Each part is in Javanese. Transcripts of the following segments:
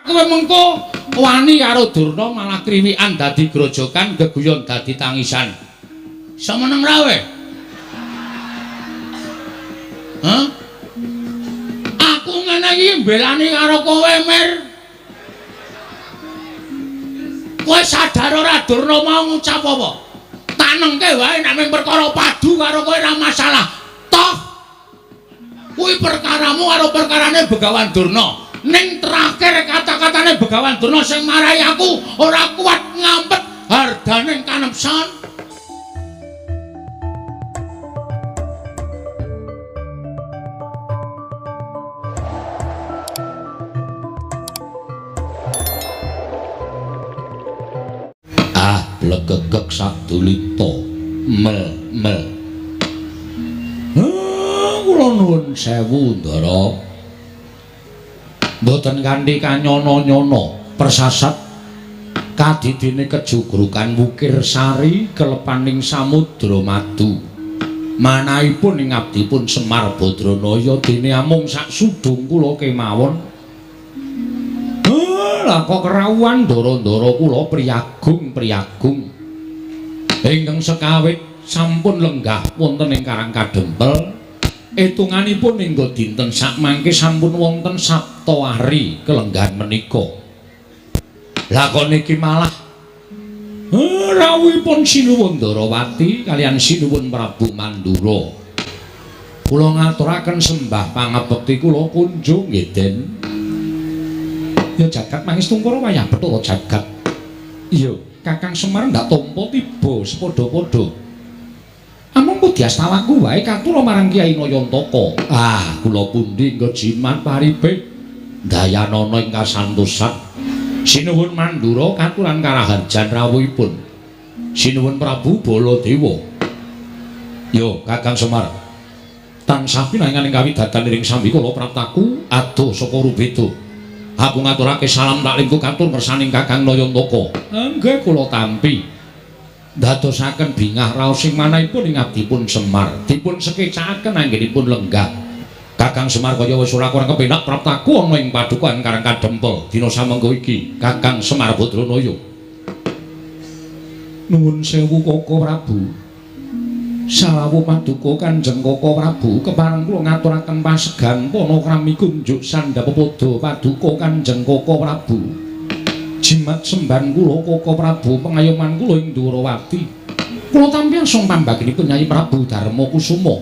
Kowe mengko wani karo Durna malah kriwikan dadi grojokan, geguyon dadi tangisan. Semeneng ra kowe? Hah? Aku ngene iki mbelani karo kowe, Mir. Kowe sadar ora Durna mau ngucap apa? Tak nengke wae nek mung perkara padu karo kowe ora masalah. Toh kuwi perkaramu karo perkarane Begawan Durna. Ning terakhir kata-katane Begawan Durna sing marahi aku ora kuat ngampet hardane kanepsan. Legegek sadulita mel. Kula nuwun sewu Ndara. Mboten kanthi kanyono-nyono persasat kadidine kejugrukan Wukir Sari kelepaning Samudra Madu. Manahipun ing abdipun Semar Badranaya dene amung sak sudung kula kemawon. Lah kok kerawuhan ndara-ndara kula priyagung. Ingkang sekawit sampun lenggah wonten ing Karang Kadempel. Etunganipun ingga dinten sakmangke sampun wonten Sabta Ari kelenggahan menika. Lah kok niki malah rawuhipun Sinuwun Ndarawati kaliyan Sinuwun Prabu Mandura. Kula ngaturaken sembah pangabekti kula kunjung nggih Den. Ya jagat mangis tungkara wayah Bathara jagat. Iya, Kakang Semar ndak tampa tiba sepadha-padha. Amung Pudyastawaku wae katura marang Kyai Nayantaka. Kula pundi nggo jimat paribe dayanana ing kasantosan. Sinuwun Mandura katuran karaharjan rawuhipun. Sinuwun Prabu Baladewa. Yo, Kakang Semar. Tansah pinanganing kawidadan ing sami kula praptaku adoh saka Rubeda. Aku ngaturake salam taklingku katur ngersaning Kakang Nayantaka. Nggih kula tampi. Dadosaken bingah raos sing manahipun ing abdipun Semar dipun sekecakaken anggenipun lenggah. Kakang Semar kaya wis ora kurang kepenak praptaku ana ing padukan Karang Kadempel dina samengko iki. Kakang Semar Badranaya. Nuwun sewu Koko Prabu. Sawu paduka Kanjeng Koko Prabu kepareng kula ngaturaken pasegan panakrami kunjuk sandhapada paduka Kanjeng Koko Prabu. Jimat semban kula Koko Prabu pengayoman kula ing Ndarawati. Kula tampi asung pambagenipun Nyai Prabu Darma Kusuma.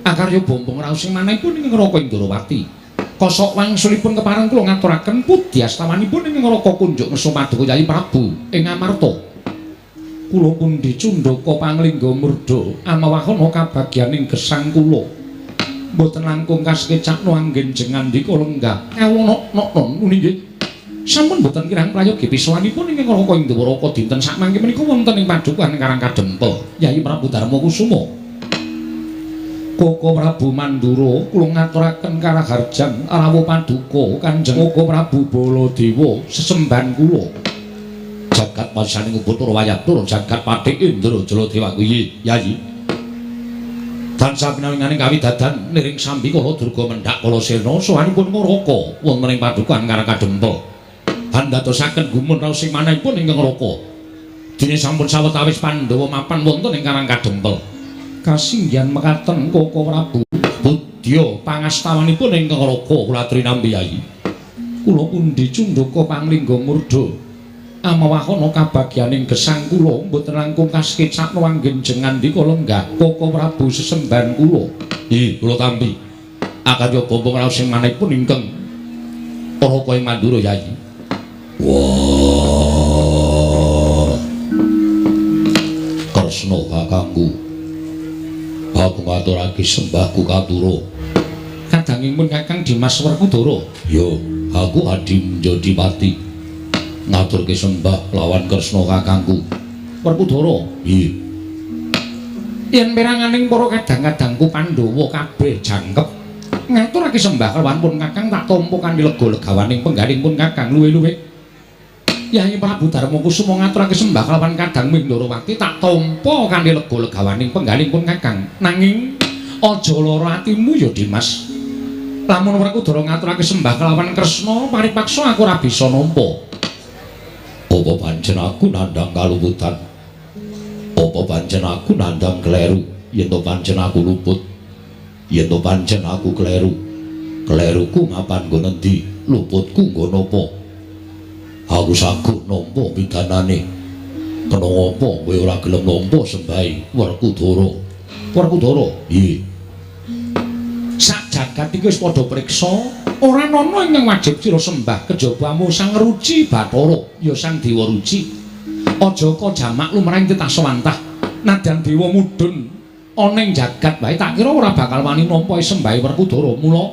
Akarya bombong raos sing manahipun ing ngraka ing Ndarawati. Kosok wangsulipun kepareng kula ngaturaken pudyastawanipun ing ngraka kunjuk ngersa paduka Nyai Prabu ing Amarta. Kula pundi Cundaka Panglingga Murda amawahana kabagyaning gesang kula. Mboten langkung kasekecakno anggen jengandika lenggah. Ewono-nok nggih. Sampun boten kirang prayogi pisawanipun ing ngraka ing Dwaraka dinten sakmangke menika wonten ing padukan Karang Kadempel Yai Prabu Darma Kusuma. Koko Prabu Mandura kula ngaturaken karaharjan rawuh paduka Kanjeng Koko Prabu Baladewa sesemban kula. Jagat pasaning Bathara Wayatur jagat Pathik Indra Jaladewa kuwi Yai. Tansah pinawinganing kawidadan niring sambi kala Durga Mendhak kala Sena sawanipun ngraka wonten ing padukan Karang Kadempel. Dadosaken gumun raos sing manahipun ing ngraka. Dene sampun sawetawis Pandhawa mapan wonten ing Karang Kadempel. Kasinggihan mekaten Koko Prabu budya pangastawanipun ing ngraka kula aturi nampi Yai. Kula pundi Cundaka Panglingga Murda amawahana kabagyaning gesang kula mboten langkung kasekecakno anggen jengandika lenggah Koko Prabu sesemban kula. Kula tampi. Akarya bombong raos sing manahipun ingkang para kowe Mandura Yai. Wah. Kresna kakangku. Aku ngaturake sembahku katura. Kadangipun Kakang Dimas Werkudara. Yo, aku Adi Njodipati. Ngaturke sembah lawan Kresna kakangku. Werkudara. Nggih. Yen peranganing para kadang-kadangku Pandhawa kabeh jangkep ngaturake sembah lawan pun Kakang tak tampa kanthi lega-legawaning penggalingipun Kakang luwe-luwe. Yai Prabu Darma Kusuma ngaturake sembah kalawan Kadang Ndarawati tak tampa kanthi lega-legawaning penggalingipun Kakang. Nanging aja lara atimu ya Dimas. Lamun Werkudara ngaturake sembah kelawan Kresna paripaksa aku ora bisa nampa. Apa pancen aku nandhang kalumputan? Apa pancen aku nandhang kleru? Yen to pancen aku luput, yen to pancen aku kleru, kleruku mapan nggo endi? Luputku nggo napa? Aku saguh nampa pidanane. Kena apa kowe ora gelem nampa sembahe Werkudara? Werkudara, piye? Sak jagat iki wis padha priksa, ora ana ingkang wajib sira sembah kejabamu Sang Ruci Bathara, ya Sang Dewa Ruci. Aja kok jamak lumrahing titah sawantah. Nadyan dewa mudhun ana ing jagat wae tak kira ora bakal wani nampa sembahe Werkudara. Mula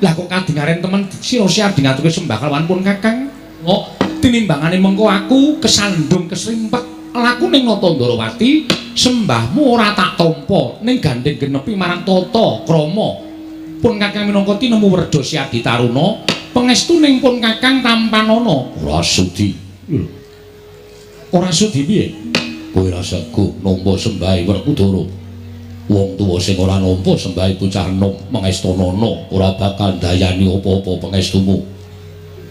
lah kok kadingaren temen sira siap ngaturke sembah kalawan pun Kakang. Kok tinimbangane mengko aku kesandung kesrimpet laku ning Natandrawati, sembahmu ora tak tampa ning gandeng genepi marang tata krama. Pun Kakang minangka tinemu Werda Siadi Taruna, pangestu ning pun Kakang tampanana. Ora sudi. Ora sudi piye? Kowe ora saguh nampa sembahe Werkudara. Wong tuwa sing ora nampa sembahe bocah enom mengestanana ora bakal ndayani apa-apa pangestumu.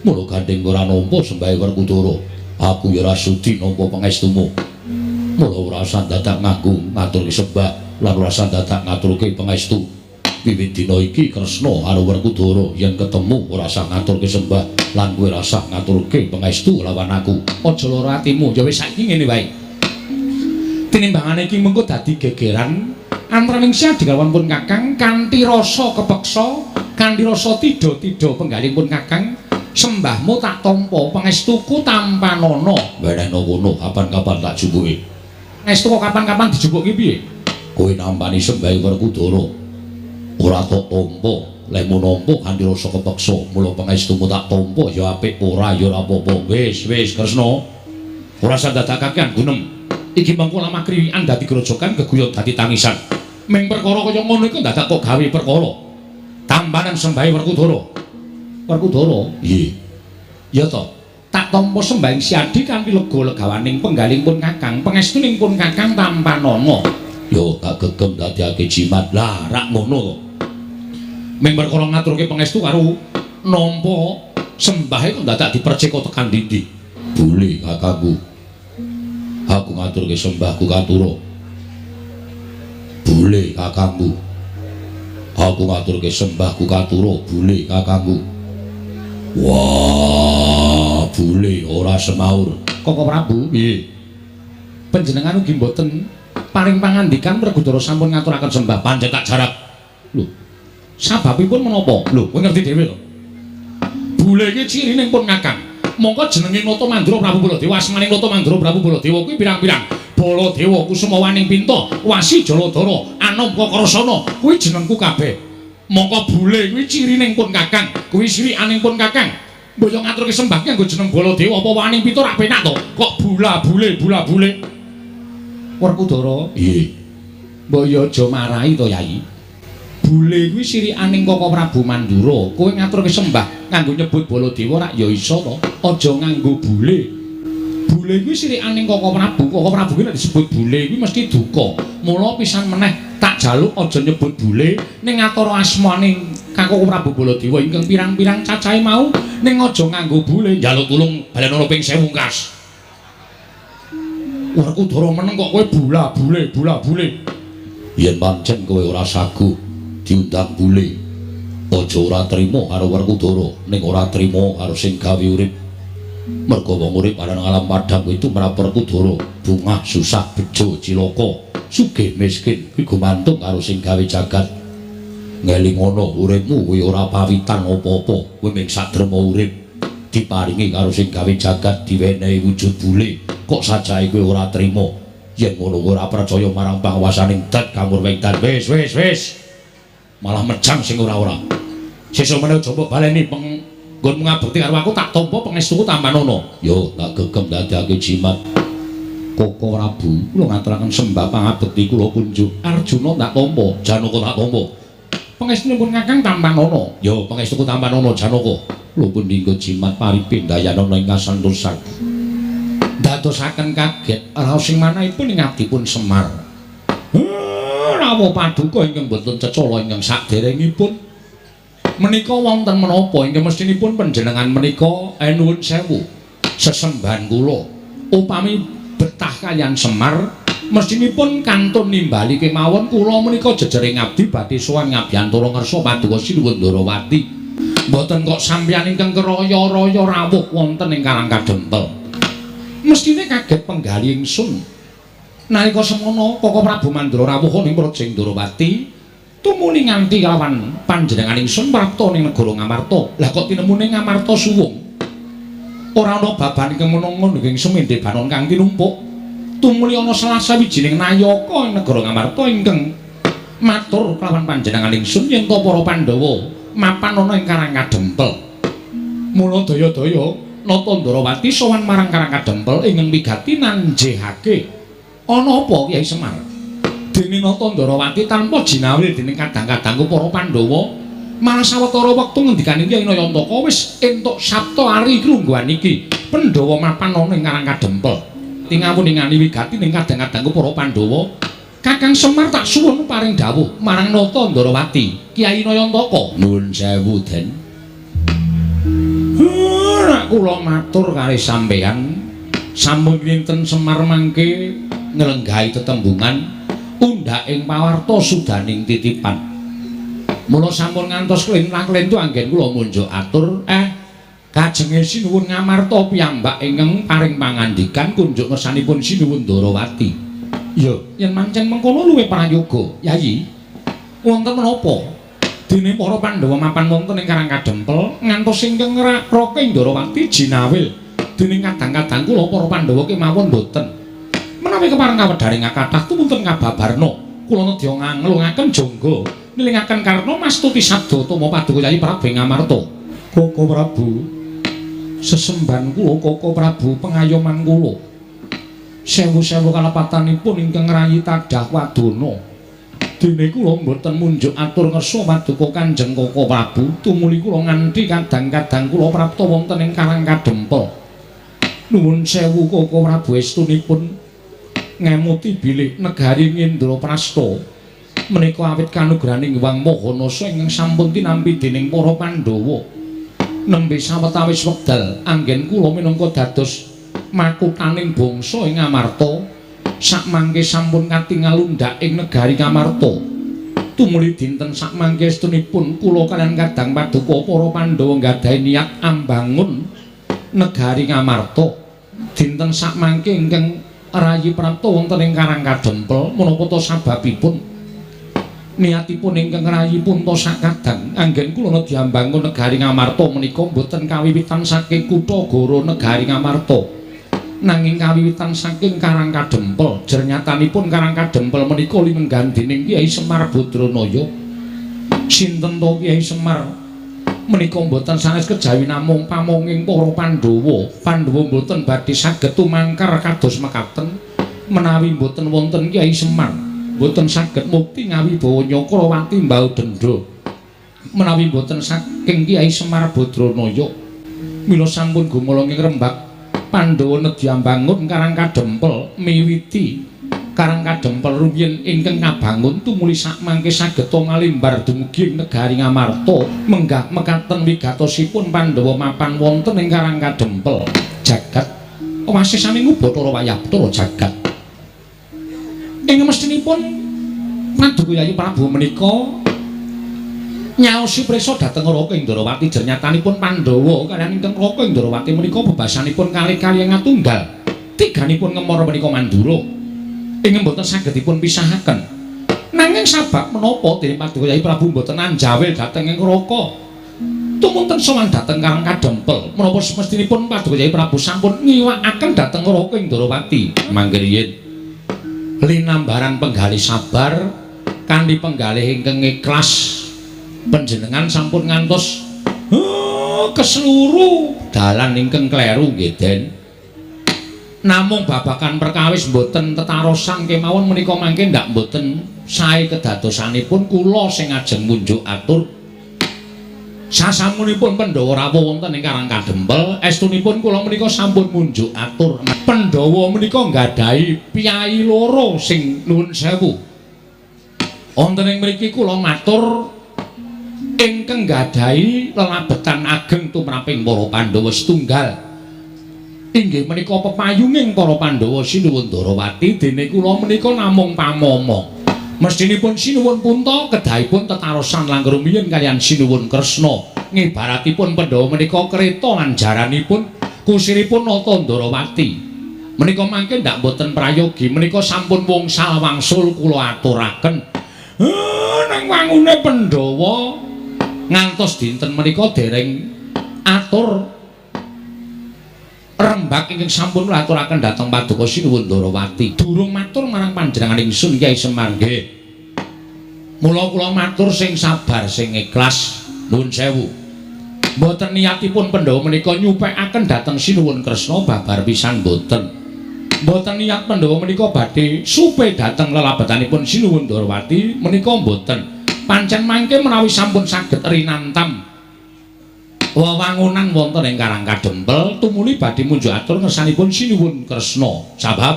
Mula gandeng ora nampa sembahe Werkudara, aku ya ora sudi nampa pangestumu. Mula ora usah dadak nganggo ngaturke sembah lan ora usah dadak ngaturke pangestu. Wiwit dina iki Kresna karo Werkudara yen ketemu ora usah ngaturke sembah lan kowe ora usah ngaturke pangestu lawan aku. Aja lara atimu, ya wis saiki ngene wae. Tinimbangane iki mengko dadi gegeran antaraning Siadi kalawan pun Kakang kanthi rasa kepeksa, kanthi rasa tida-tida penggalih pun Kakang. Sembahmu tak tampa, pangestuku tampanana. Wenehna kono kapan-kapan tak jumbuki. Pangestu kok kapan-kapan dijumbuki piye? Kowe nampani sembahe Werkudara. Ora tak tampa, lek mun nampa kanthi rasa kepeksa, mula pangestumu tak tampa ya apik, ora ya ora apa-apa. Wis Kresna. Ora usah dadakaken gunem. Iki mengko lamakriwikan dadi grojokan geguyon dadi tangisan. Ming perkara kaya ngono iku dadak kok gawe perkara. Tampanan sembahe Werkudara. Werkudara, iya. Ya to, tak tampa sembahing Siadi kanthi lega-legawaning penggaling pun Kakang, pangestuning pun Kakang tampanana. Yo tak gegem dadiake jimat. Lah, rak ngono to. Ming perkara ngaturke pangestu karo nampa sembahe kok dadak dipercaya tekan ndi-ndi. Bule kakangku. Aku ngaturke sembahku katura. Bule kakangku. Aku ngaturke sembahku katura, bule kakangku. Wah, bule ora semaur. Koko Prabu, piye? Panjenengan ugi mboten paring pangandikan Werkudara sampun ngaturaken sembah pancen tak jarak. Lho, sababipun menapa? Lho, kowe ngerti dhewe to. Bule iki cirining pun Kakang. Mongko jenenge Natamandra Prabu Baladewa, asmaning Natamandra Prabu Baladewa kuwi pirang-pirang. Baladewa Kusumawaning Pinta, Wasi Jaladara, Anamka Krasana, kuwi jenengku kabeh. Mongko bule kuwi cirining pun Kakang, kuwi sirikaning pun Kakang. Mbok yo ngaturke sembah kanggo jeneng Baladewa apa Waning Pinta rak penak to? Kok bula-bule. Werkudara, nggih. Mbok yo aja marahi to, Yai. Bule kuwi sirikaning Koko Prabu Mandura. Kowe ngaturke sembah kanggo nyebut Baladewa rak ya iso to. Aja nganggo bule. Bule kuwi sirikaning Koko Prabu. Koko Prabu kuwi nek disebut bule kuwi mesti duka. Mula pisan meneh tak jaluk aja nyebut bule ning ngatara asmaning Koko Prabu Baladewa ingkang pirang-pirang cacahe mau ning aja nganggo bule. Njaluk tulung balenana ping 1000 kas. Werkudara meneng kok kowe bula-bule. Yen pancen kowe ora saguh diundang bule, aja ora trima karo Werkudara, ning ora trima karo sing gawe urip. Merga wong urip ana alam padhang itu marang Werkudara, bungah susah bejo cilaka, sugih miskin kuwi gumantung karo sing gawe jagat. Ngelingono uripmu kuwi ora pawitan apa-apa, kowe mung sadrema urip diparingi karo sing gawe jagat diwenehi wujud bule. Kok sajae kowe ora trima? Yen ngono ora percaya marang panguwasaning dat kamurwengdan. Wis. Malah mejang sing ora-ora. Sesuk meneh coba baleni nggonmu ngabekti karo aku tak tampa pangestuku tampanana. Yo tak gegem dadake jimat. Koko Prabu, kula ngaturaken sembah pangabekti kula kunjuk. Arjuna tak tampa, Janaka tak tampa. Pangestunipun Kakang tampanana. Yo pangestuku tampanana Janaka. Kula pun dinggo jimat paripindayana ing kasantosan. Dadosaken kaget raos sing manahipun ing abdipun Semar. Rawa paduka ingkang boten cecala ingkang saderengipun. Menika wonten menapa ingkang mestinipun panjenengan menika nuwun sewu. Sesembahan kula upami betah kaliyan Semar mestinipun kantun nimbali kemawon kula menika jejering abdi badhe sowan ngabiyantara ngersa paduka Sinuwun Ndarawati. Mboten kok sampeyan ingkang keraya-raya rawuh wonten ing Karangkadempel. Mestine kaget penggali ingsun. Nalika semono Koko Prabu Mandura rawuh ning Projeng Ndarawati, tumuli nganti kalawan panjenengan ingsun prapta ning negara Ngamarta. Lah kok tinemune Ngamarta suwung. Ora ana baban ingkang menung-menung ing semende banon kang tinumpuk. Tumuli ana salah sawijining nayaka ing negara Ngamarta ingkang matur kalawan panjenengan ingsun yen to para Pandhawa mapan ana ing Karangkadempel. Mula daya-daya Nata Ndarawati sowan marang Karangkadempel ingkang migati nanjehake ana apa Kyai Semar. Dene Nata Ndarawati tanpa jinawil dening kadang-kadangku para Pandhawa malah sawetara wektu ngendikaning Kyai Nayantaka wis entuk sabta ari lungguhan iki Pandhawa mapan ana ing Karangkadempel. Tingawun ingani wigati ning kadang-kadangku para Pandhawa Kakang Semar tak suwun paring dawuh marang Nata Ndarawati Kyai Nayantaka. Nuwun sewu Den. Nek kula matur kalih sampeyan sampun kinten Semar mangke nglenggahi tetembungan undhaking pawarta sudaning titipan. Mula sampun ngantos klenthang-klentu anggen kula munjuk atur kajenge Sinuwun Ngamarta piyambak ingkang paring pangandikan kunjuk ngersanipun Sinuwun Ndarawati. Ya, yen mancing mengkono luwih prayoga, Yayi. Wonten menapa? Dene para Pandhawa mapan wonten ing Karangkadempel ngantos ingkang ngraka Ndarawati jinawil dening kadang-kadang kula para Pandhawa kemawon boten. Menawi kepareng kawedharing kathah tumunten kababarna kula nedya nglungaken jangga nilingaken karna mastuti sabda tama paduka Kyai Prabu Ngamarta. Koko Prabu, sesembahan kula Koko Prabu pengayoman kula. Sewu-sewu kalepatanipun ingkang rayi tadah wadana. Dene kula mboten munjuk atur ngersa paduka Kanjeng Koko Prabu, tumuli kula nganti kadang-kadang kula prapta wonten ing Karangkadempel. Nuwun sewu Koko Prabu estunipun ngemuti bilih negari Ngendraprasta. Menika awit kanugrahaning Hyang Mahanasa ingkang sampun tinampi dening para Pandhawa. Nembe sawetawis wekdal anggen kula minangka dados makuthaning bangsa ing Ngamarta. Sakmangke sampun katingal undhak ing negari Ngamarta. Tumuli dinten sakmangke estunipun kula kaliyan kadang paduka para Pandhawa nggadahi niat ambangun negari Ngamarta. Dinten sakmangke ingkang rayi prapta wonten ing Karangkadempel menapa ta sababipun niatipun ingkang rayi punta sakadang anggen kula nedya ambangun negari Ngamarta menika boten kawiwitan saking kutha goro negari Ngamarta. Nanging kawiwitan saking Karangkadempel. Jernyatanipun Karangkadempel menika linenggan dening Kyai Semar Badranaya. Sinten to Kyai Semar? Menika mboten sanes kejawi namung pamonging para Pandhawa. Pandhawa mboten badhe saged tumangkar kados mekaten menawi mboten wonten Kyai Semar. Mboten saged mukti ngawibawa Nyakrawati mbau dendha. Menawi mboten saking Kyai Semar Badranaya. Mila sampun gumulung ing Rembag Pandhawa nedya mbangun Karangkadempel miwiti Karangkadempel rumiyin ingkang kabangun tumuli sakmangke saged ngalimbar dumugi negari Ngamarta menggah mekaten wigatosipun Pandhawa mapan wonten ing Karangkadempel jagat wasisane ngubatara wayah Bathara jagat. Ing mestinipun paduka Kyai Prabu menika nyaosi prisa dhateng Raka Indrawati. Jernyatanipun Pandhawa kaliyan ingkang Raka Indrawati menika bebasanipun kalih-kalih ngatunggal. Tiganipun ngemor menika Mandura. Ing mboten saged dipun pisahaken. Nanging sabab menapa dene paduka Kyai Prabu mboten anjawil dhateng ing Raka. Tumunten sowan dhateng Karangkadempel. Menapa semestinipun paduka Kyai Prabu sampun ngiwakaken dhateng Raka Indrawati. Mangke riyin linambaran penggalih sabar kanthi penggalih ingkang ikhlas panjenengan sampun ngantos keseluruh dalan ingkang kleru nggih Den. Namung babakan perkawis mboten tetarosan kemawon menika mangke ndak mboten sae kedadosanipun kula sing ajeng munjuk atur. Sasampunipun Pandhawa rawuh wonten ing Karangkadempel, estunipun kula menika sampun munjuk atur. Pandhawa menika nggadahi piyai loro sing nuwun sewu. Wonten ing mriki kula matur ingkang gadhahi lelabetan ageng tumraping para Pandhawa setunggal. Inggih menika pepayunging para Pandhawa sinuwun Darawati dene kula menika namung pamama. Mestinipun sinuwun Punta kedahipun tetarosan langkung rumiyin kaliyan sinuwun Kresna. Ngibaratipun Pandhawa menika kreta lan jaranipun kusiripun nata Darawati. Menika mangke ndak boten prayogi menika sampun wungsal wangsul kula aturaken. Nang wangune Pandhawa ngantos dinten menika dereng atur rembak ingkang sampun aturaken dhateng Paduka Sinuwun Darawati. Durung matur marang panjenengan ingsun Kyai Semar nggih. Mula kula matur sing sabar sing ikhlas. Nuwun sewu. Mboten niatipun Pandhawa menika nyupekaken dhateng Sinuwun Kresna babar pisan mboten. Mboten niat Pandhawa menika badhe supe dhateng lelabetanipun Sinuwun Darawati menika mboten. Pancen mangke menawi sampun saged rinantam wewangunan wonten ing Karang Kadempel tumuli badhe munjuk atur ngersanipun Sinuwun Kresna. Sabab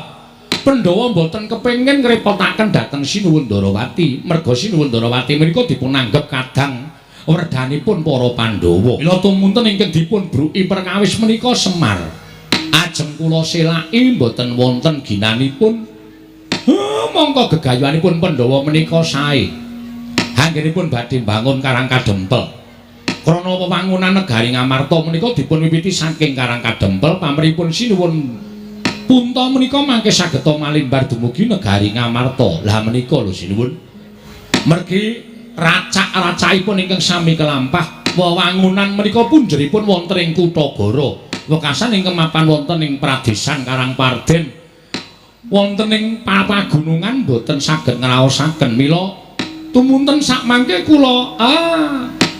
Pandhawa mboten kepengin ngrepotaken dhateng Sinuwun Darawati. Merga Sinuwun Darawati menika dipunanggep kadang werdanipun para Pandhawa. Mila tumunten ingkang dipun bruki perkawis menika Semar. Ajeng kula selaki mboten wonten ginanipun. Mongko gegayuhanipun Pandhawa menika sae. Anggenipun badhe bangun Karang Kadempel. Krana wewangunan negari Ngamarta menika dipun wiwiti saking Karang Kadempel pamripun Sinuwun Punta menika mangke sageta malimbar dumugi negari Ngamarta. Lah menika lho Sinuwun. Mergi racak-racakipun ingkang sami kelampah wewangunan menika punjeripun wonten ing Kutagara. Wekasan ingkang mapan wonten ing Pradesan Karangparden. Wonten ing pagunungan boten saged ngraosaken. Mila tumunten sak mangke kula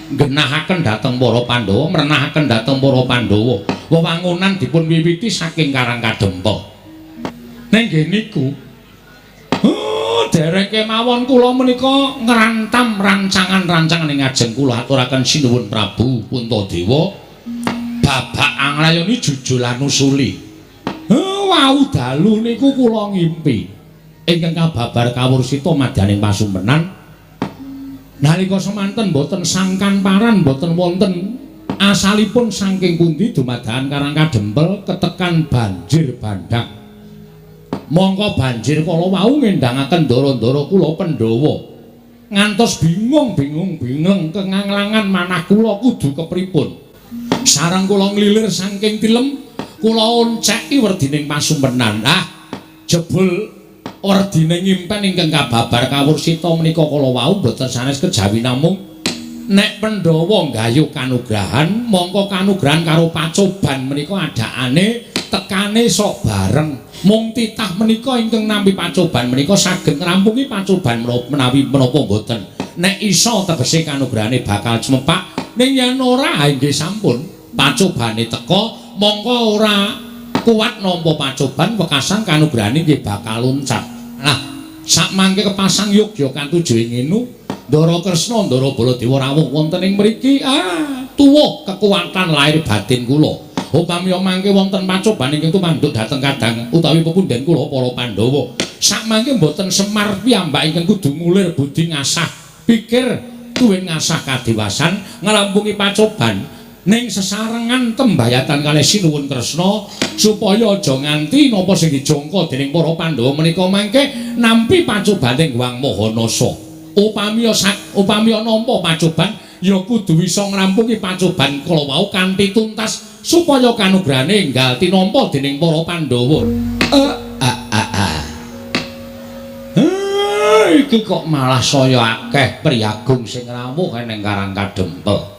genahaken dhateng para Pandhawa, mrenahaken dhateng para Pandhawa. Wewangunan dipun wiwiti saking Karang Kadempel. Ning nggih niku dereng kemawon kula menika ngrantam rancangan-rancangan ing ajeng kula aturaken Sinuwun Prabu Puntadewa babak anglayani jujulan usuli. Wau dalu niku kula ngimpi ingkang kababar kawursita madyaning pasumpenan. Nalika semanten boten sangkan paran boten wonten asalipun saking pundi dumadakan Karang Kadempel ketekan banjir bandhang. Mongko banjir kala wau ngendhangaken ndara-ndara kula Pandhawa. Ngantos bingung kenganglangan manah kula kudu kepripun. Sareng kula nglilir saking tilem kula onceki werdining pasumpenan. Jebul werdine ngimpen ingkang kababar kawursita menika kala wau boten sanes kejawi namung nek Pandhawa nggayuh kanugrahan mongko kanugrahan karo pacoban menika adakane tekane sok bareng. Mung titah menika ingkang nampi pacoban menika saged ngrampungi pacoban menawi menapa boten. Nek iso tegese kanugrahane bakal cemepak ning yen ora inggih sampun pacobane teka mongko ora kuat nampa pacoban wekasan kanugrahane nggih bakal luncat. Nah, sak mangke kepasang Yogya katujuhe ngenu Ndara Kresna Ndara Baladewa rawuh wonten ing mriki tuwuh kekuatan lahir batin kula. Upami mangke wonten pacoban ingkang tumanduk dhateng kadang utawi pepundhen kula para Pandhawa. Sak mangke mboten Semar piyambak ingkang kudu ngulir budi ngasah pikir tuwin ngasah kadiwasan ngrampungi pacoban ning sesarengan tembayatan kalih Sinuwun Kresna supaya aja nganti napa sing dijangka dening para Pandhawa menika mangke nampi pacobane Hyang Mahanasa. Upami nampa pacoban ya kudu bisa ngrampungi pacoban kala wau kanthi tuntas supaya kanugrahane enggal tinampa dening para Pandhawa. Iki kok malah saya akeh priyagung sing rawuh ning Karang Kadempel.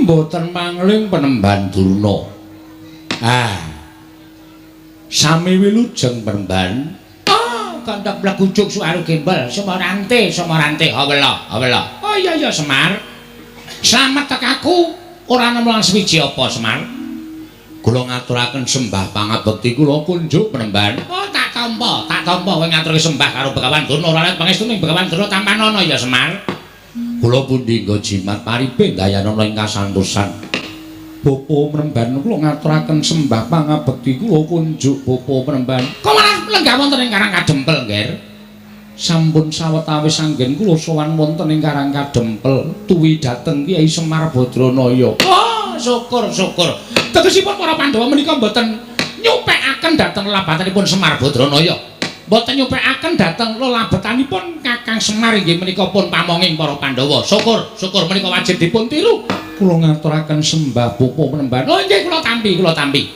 Mboten mangling Penemban Durna. Sami wilujeng Penemban. Kandak blegujuk suaru gembel, Semorante. Hawela. Oh iya Semar. Slamet tekaku. Ora nemelang swiji apa Semar? Kula ngaturaken sembah pangabekti kula kunjuk Penemban. Oh tak tampa kowe ngaturke sembah karo Begawan Durna ora let pangestuning Begawan Durna tampanana ya Semar. Kula pundi nggo jimat paripe dayanana ing kasantosan. Bapa Penemban kula ngaturaken sembah pangabekti kula kunjuk Bapa Penemban. Kok malah lenggah wonten ing Karang Kadempel, Nger? sampun sawetawis anggen kula sowan wonten ing Karang Kadempel tuwi dhateng Kyai Semar Badranaya. Oh, syukur. Tegesipun para Pandhawa menika mboten nyupekaken dhateng lelabatanipun Semar Badranaya. Mboten nyupekaken dhateng lelabatanipun Kakang Semar inggih menika pun pamonging para Pandhawa. Syukur menika wajib dipun tiru. Kula ngaturaken sembah Bapa Penemban. Oh nggih kula tampi.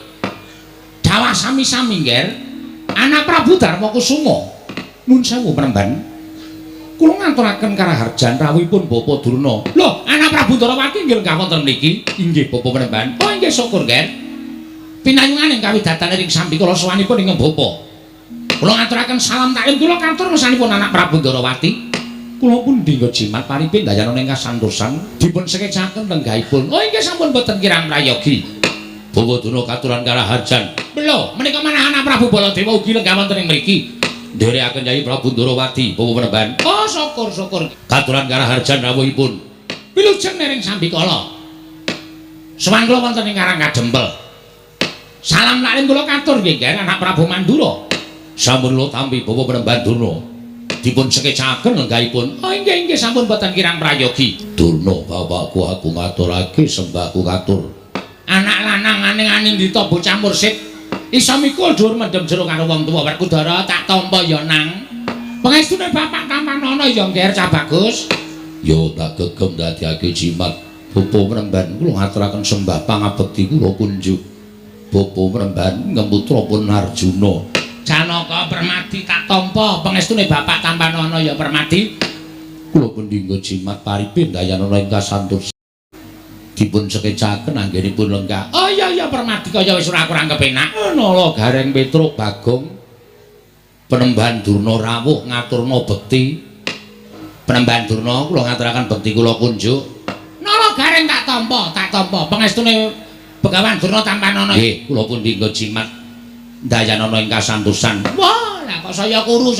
Dawah sami-sami nggih. Anak Prabu Darmakusuma. Nun sewu Penemban. Kula ngaturaken karaharjan rawuhipun Bapa Durna. Lho, anak Prabu Ndarawati inggih lenggah wonten mriki. Inggih Bapa Penemban. Oh inggih syukur nggih. Pinayunganing kawidatane ring sambi kula sowanipun ing Bapa. Kula ngaturaken salam taklim kula kantur mesanipun anak Prabu Ndarawati. Kula pun dinggo jimat paripin dayana ing kasantosan dipun sekecaken lenggahipun. Oh inggih sampun boten kirang prayogi. Bapa Durna katuran karaharjan. Lho, menika manah anak Prabu Baladewa ugi lenggah wonten ing mriki. Nderekaken Kyai Prabu Ndarawati, Bapa Penemban. Oh, syukur. Katuran karaharjan rawuhipun. Wilujeng nering sambikala. Sowan kula wonten ing Karang Kadempel. Salam taklim kula katur nggih anak Prabu Mandura. Sampun kula tampi Bapa Penemban Durna. Dipun sekecaken lenggahipun. Oh, inggih sampun boten kirang prayogi. Durna, bapakku aku ngaturake sembahku katur. Anak lanang aning-aning dita bocah mursid. Isa mikul dhuwur mendem jero karo wong tuwa Werkudara tak tampa ya nang. Pangestune bapak Tampanana ya ngger cah bagus. Yo tak gegem dadiake jimat Bapa Penemban kula ngaturaken sembah pangabekti kula kunjuk. Bapa Penemban ngemutra pun Arjuna. Janaka Permadi tak tampa pangestune bapak Tampanana ya Permadi. Kula pun dinggo jimat paripin dayana ing kasantur. Dipun sekecaken anggenipun lenggah. Oh iya Permadi kaya wis ora kurang kepenak. Nala Gareng Petruk Bagong Penemban Durna rawuh ngaturna bekti. Penemban Durna kula ngaturaken bekti kula kunjuk. Nala Gareng tak tampa pangestune Begawan Durna Tampanana. Nggih, kula pun dinggo jimat dayana ing kasantosan. Wah, lah kok saya kuru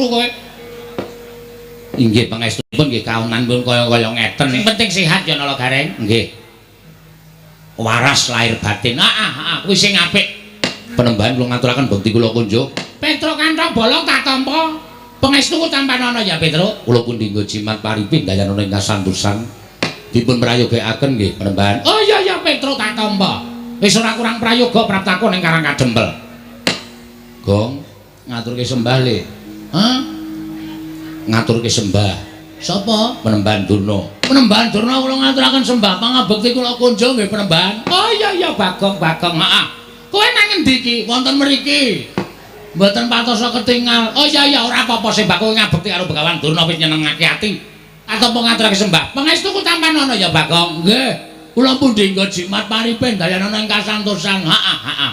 kowe. Inggih pangestunipun nggih kaunanipun kaya ngeten. Sing penting sehat ya Nala Gareng. Nggih. Waras lahir batin. Kuwi sing apik. Penemban kula ngaturaken bekti kula kunjuk. Petruk Kantong Bolong tak tampa. Pangestuku Tampanana ya Petruk. Kula pun dinggo jimat paripin dayana ing kasantosan. Dipun prayogakaken nggih Penemban. Oh iya Petruk tak tampa. Wis ora kurang prayoga praptaku ning Karang Kadempel. Gong ngaturke sembah le. Hah? Ngaturke sembah. Sapa? Penemban Durna. Penemban Durna kula ngaturaken sembah pangabekti kula kunjuk nggih Penemban. Oh iya Bagong. Heeh. Kowe nang endi iki? Wonten mriki. Mboten patosa ketingal. Oh iya ora apa-apa sembah kowe ngabekti karo Begawan Durna wis nyenengake ati. Atompo ngaturake sembah. Pangestuku Tampanana ya Bagong. Nggih. Kula pun dinggo jimat paripin dayana ing kasantosan. Heeh.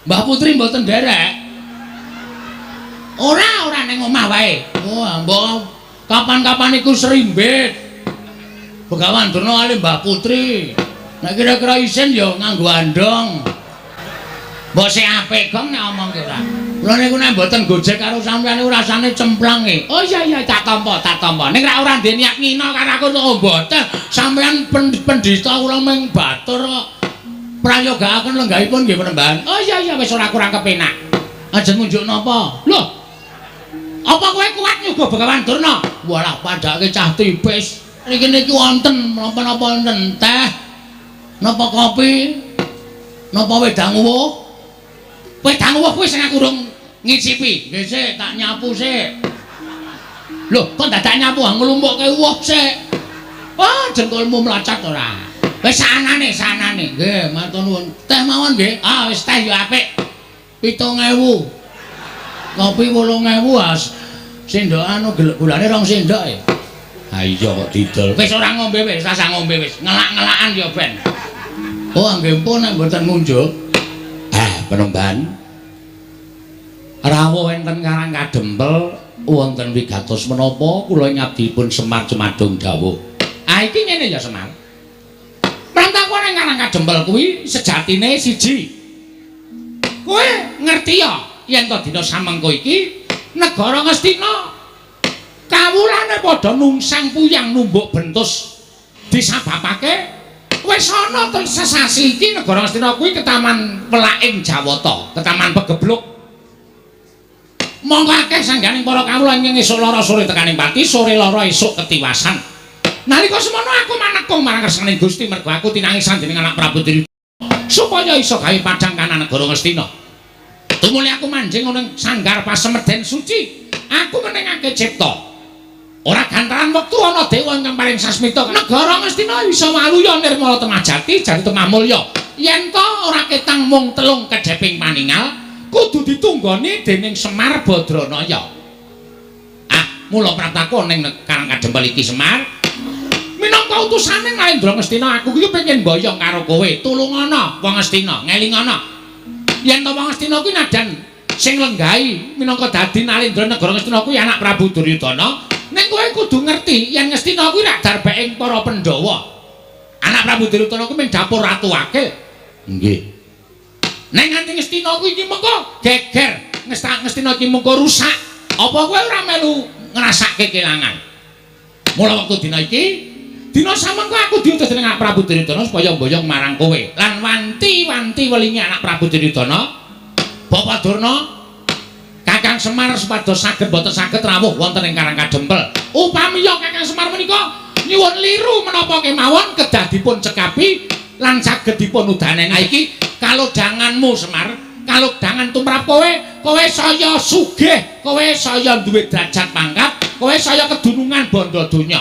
Mbah Putri mboten derek. Ora ning omah wae. Oh, mbok kapan-kapan iku serimbit. Begawan Durna kali Mbah Putri. Nek kira-kira isin ya nganggo andong. Mbok sing apik gong nek omong ki ora. Kula niku nek mboten gojek karo sampeyan niku rasane cemplang e. Oh iya tak tampa. Ning ora ndek niat ngina karo aku kok mboten. Sampeyan pendhita kula mung batur kok. Prayogakaken lenggahipun nggih Penemban. Oh iya wis ora kurang kepenak. Ajeng ngunjuk napa? Lho. Apa kowe kuat nyuga Begawan Durna? Walah padake cah tipis. Niki wonten napa-napa wonten teh. Napa kopi? Napa wedang uwuh? Wedang uwuh kuwi sing aku urung ngicipi. Nggih sik tak nyapu sik. Lho, kok dadak nyapu nglumpukke uwuh sik. Wah, jengkulmu mlacak ora. Wis sanane. Nggih, matur nuwun. Teh mawon nggih. Wis teh ya apik. 7.000. Kopi 8.000 sendokan gulane 2 sendok e. Ha iya kok didol. Wis ora ngombe wis, rasa ngombe wis. Ngelak-ngelakan ya ben. Oh, nggih pun nek mboten ngunjuk. Penemban. Rawuh enten Karang Kadempel wonten wigatos menapa kula ngabdipun Semar Cemadung dawuh. Iki ngene ya Semar. Prantaku ning Karang Kadempel kuwi sejatine siji. Kowe ngerti ya yen to dina samengko iki negara Ngastina kawulane padha nungsang puyang numbuk bentus disababake wis ana sesasi iki negara Ngastina kuwi ketaman Pelaing Jawata, ketaman Pegebluk. Monggo akeh sangganing para kawula ing esuk lara sore tekaning pati, sore lara esuk ketiwasan. Nalika semono aku manekung marang kersaning Gusti mergo aku tinangisan dening anak Prabu Diri supaya iso gawe padhang kana negara Ngastina. Tumuli aku manjing ana ing sanggar pasemeden suci. Aku menengake cipta. Ora gantaran wektu ana dewa ingkang paling sasmita negara Ngastina iso waluya nirmala temajati jati tumamulya. Yen to ora ketang mung telung kedheping paningal kudu ditunggoni dening Semar Badranaya. Mula prataku ning Karang Kadempel iki Semar. Minangka utusane Nalendra Ngastina aku iki pengen mboyong karo kowe. Tulungana wong Ngastina, ngelingana. Yen to wong Ngastina kuwi najan sing lenggahi minangka dadi Nalendra negara Ngastina kuwi anak Prabu Duryudana, ning kowe kudu ngerti yen Ngastina kuwi rak darbeking para Pandhawa. Anak Prabu Duryudana kuwi mung dapur Ratu Akil. Nggih. Nek nganti Ngastina kuwi iki mengko geger, Ngastina iki mengko rusak. Apa kowe ora melu ngrasake kelangan? Mula wektu dina iki, dina samengko aku diutus dening anak Prabu Duryudana supaya mboyong marang kowe lan wanti-wanti welingi anak Prabu Duryudana, Bapak Durna, Kakang Semar supados saged boten saged rawuh wonten ing Karang Kadempel. Upami Kakang Semar menika nyuwun liru menapa kemawon kedah dipun cekapi lan saged dipun udaneni iki kalodhanganmu Semar, kalodhangan tumrap kowe saya sugih, kowe saya duwe derajat pangkat, kowe saya kedunungan bondo donya.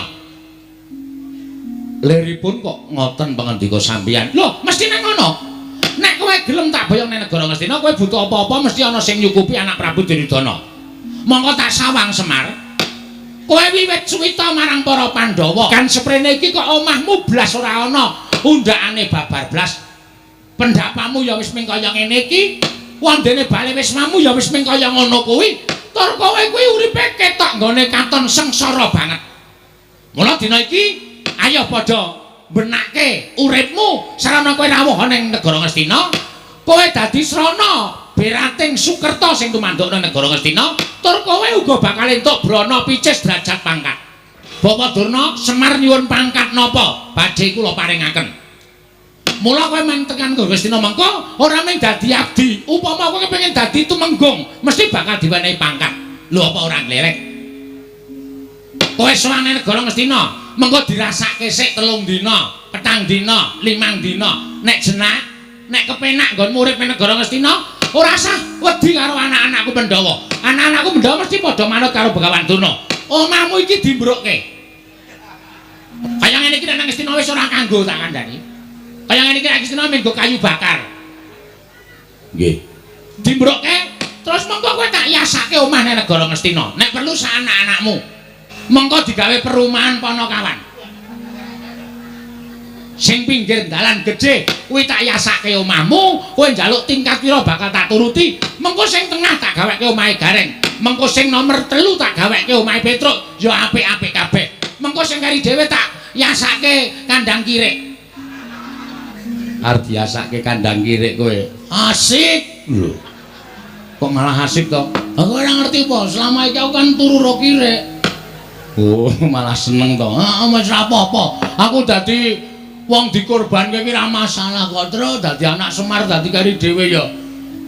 Liripun kok ngoten pangandika sampeyan. Lho, mestine ngono. Nek kowe gelem tak boyong ning negara Ngastina, kowe butuh apa-apa mesti ana sing nyukupi anak Prabu Duryudana. Monggo tak sawang Semar. Kowe wiwit suwita marang para Pandhawa. Kan seprene iki kok omahmu blas ora ana undakane babar blas. Pendapamu ya wis ming kaya ngene iki, wondene bale wismamu ya wis ming kaya ngono kuwi. Tur kowe kuwi uripe ketok nggone katon sengsara banget. Mula dina iki ayo padha benake uripmu sarana kowe rawuh ning negara Ngastina. Kowe dadi srana berating Sukerta sing tumandukna negara Ngastina, tur kowe uga bakal entuk brana picis derajat pangkat. Bapak Durna, Semar nyuwun pangkat napa? Badhe kula paringaken. Mula kowe men tekan negara Ngastina mengko ora mung dadi abdi, upama kowe kepengin dadi tumenggung, mesti bakal diwenehi pangkat. Lho apa ora nglerek? Kowe sowan ning negara Ngastina, mengko dirasake sik 3 dina, 4 dina, 5 dina. Nek jenak, nek kepenak nggon urip ning negara Ngastina, ora usah wedi karo anak-anakku Pandhawa. Anak-anakku Pandhawa mesti padha manut karo Begawan Durna. Omahmu iki dimbrukke. Kaya ngene iki nang Ngastina wis ora kanggo tak kandhani. Kaya ngene iki Ngastina menggo kayu bakar. Nggih. Dimbrukke terus mengko kowe tak yasake omah ning negara Ngastina. Nek perlu sak anak-anakmu. Mengko digawe perumahan Panakawan. Sing pinggir dalan gedhe kuwi tak yasake omahmu, kowe njaluk tingkat pira bakal tak turuti. Mengko sing tengah tak gaweke omahe Gareng. Mengko sing nomor 3 tak gaweke omahe Petruk, ya apik-apik kabeh. Mengko sing kari dhewe tak yasake kandang kirik. Arep diasake kandang kirik kowe. Asik lho. Kok malah asik to? Aku ora ngerti apa, selama iki aku kan turu ro kirik. Oh, malah seneng to. Heeh, wis ora apa-apa. Aku dadi wong dikorbanke iki ra masalah kok, Tru. Dadi anak Semar dadi kari dhewe ya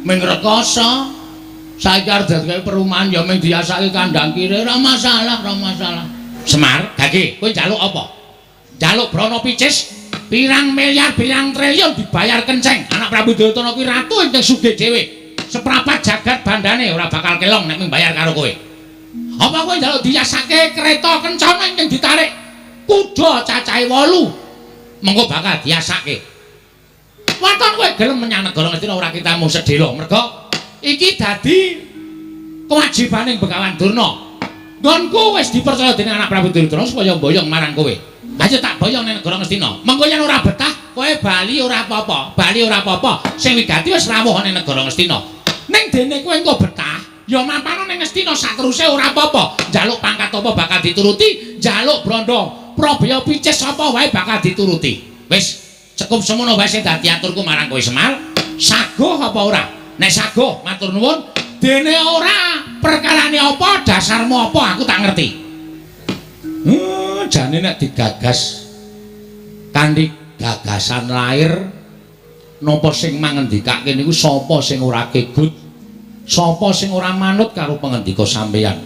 ming rekoso. Saiki arep dadi perumahan ya ming diasake kandang kirik, ra masalah, ra masalah. Semar, Gage, kowe njaluk apa? Njaluk brana picis? Pirang miliar, pirang triliun dibayar kenceng. Anak Prabu Duryudana kuwi ratu ingkang sugih dhewe. Seprapat jagat bandane ora bakal kelong nek mung bayar karo kowe. Apa kowe njaluk diasake kereta kencana ingkang ditarik kuda cacahe 8. Mengko bakal diasake. Wonten kowe gelem menyang negara Ngastina ora kitamu sedhela. Merga iki dadi kewajibaning Begawan Durna. Nggonku wis dipercaya dening anak Prabu Duryudana supaya mboyong marang kowe. Ayo tak boyong ning negara Ngastina. Mengko yen ora betah, kowe bali ora apa-apa. Bali ora apa-apa. Sing wigati wis rawuh ning negara Ngastina. Ning dene kowe engko betah, ya mampano ning Ngastina sateruse ora apa-apa. Njaluk pangkat apa bakal dituruti, njaluk branda Prabaya picis apa wae bakal dituruti. Wis cukup semono wae sing dadi aturku marang kowe Semar. Saguh apa ora? Nek saguh, matur nuwun. Dene ora, perkarane apa, dasarmu apa aku tak ngerti. Jane nek digagas kanthi gagasan lahir napa sing mangendikake niku sapa sing ora kegut Sapa sing ora manut karo pangendika sampeyan?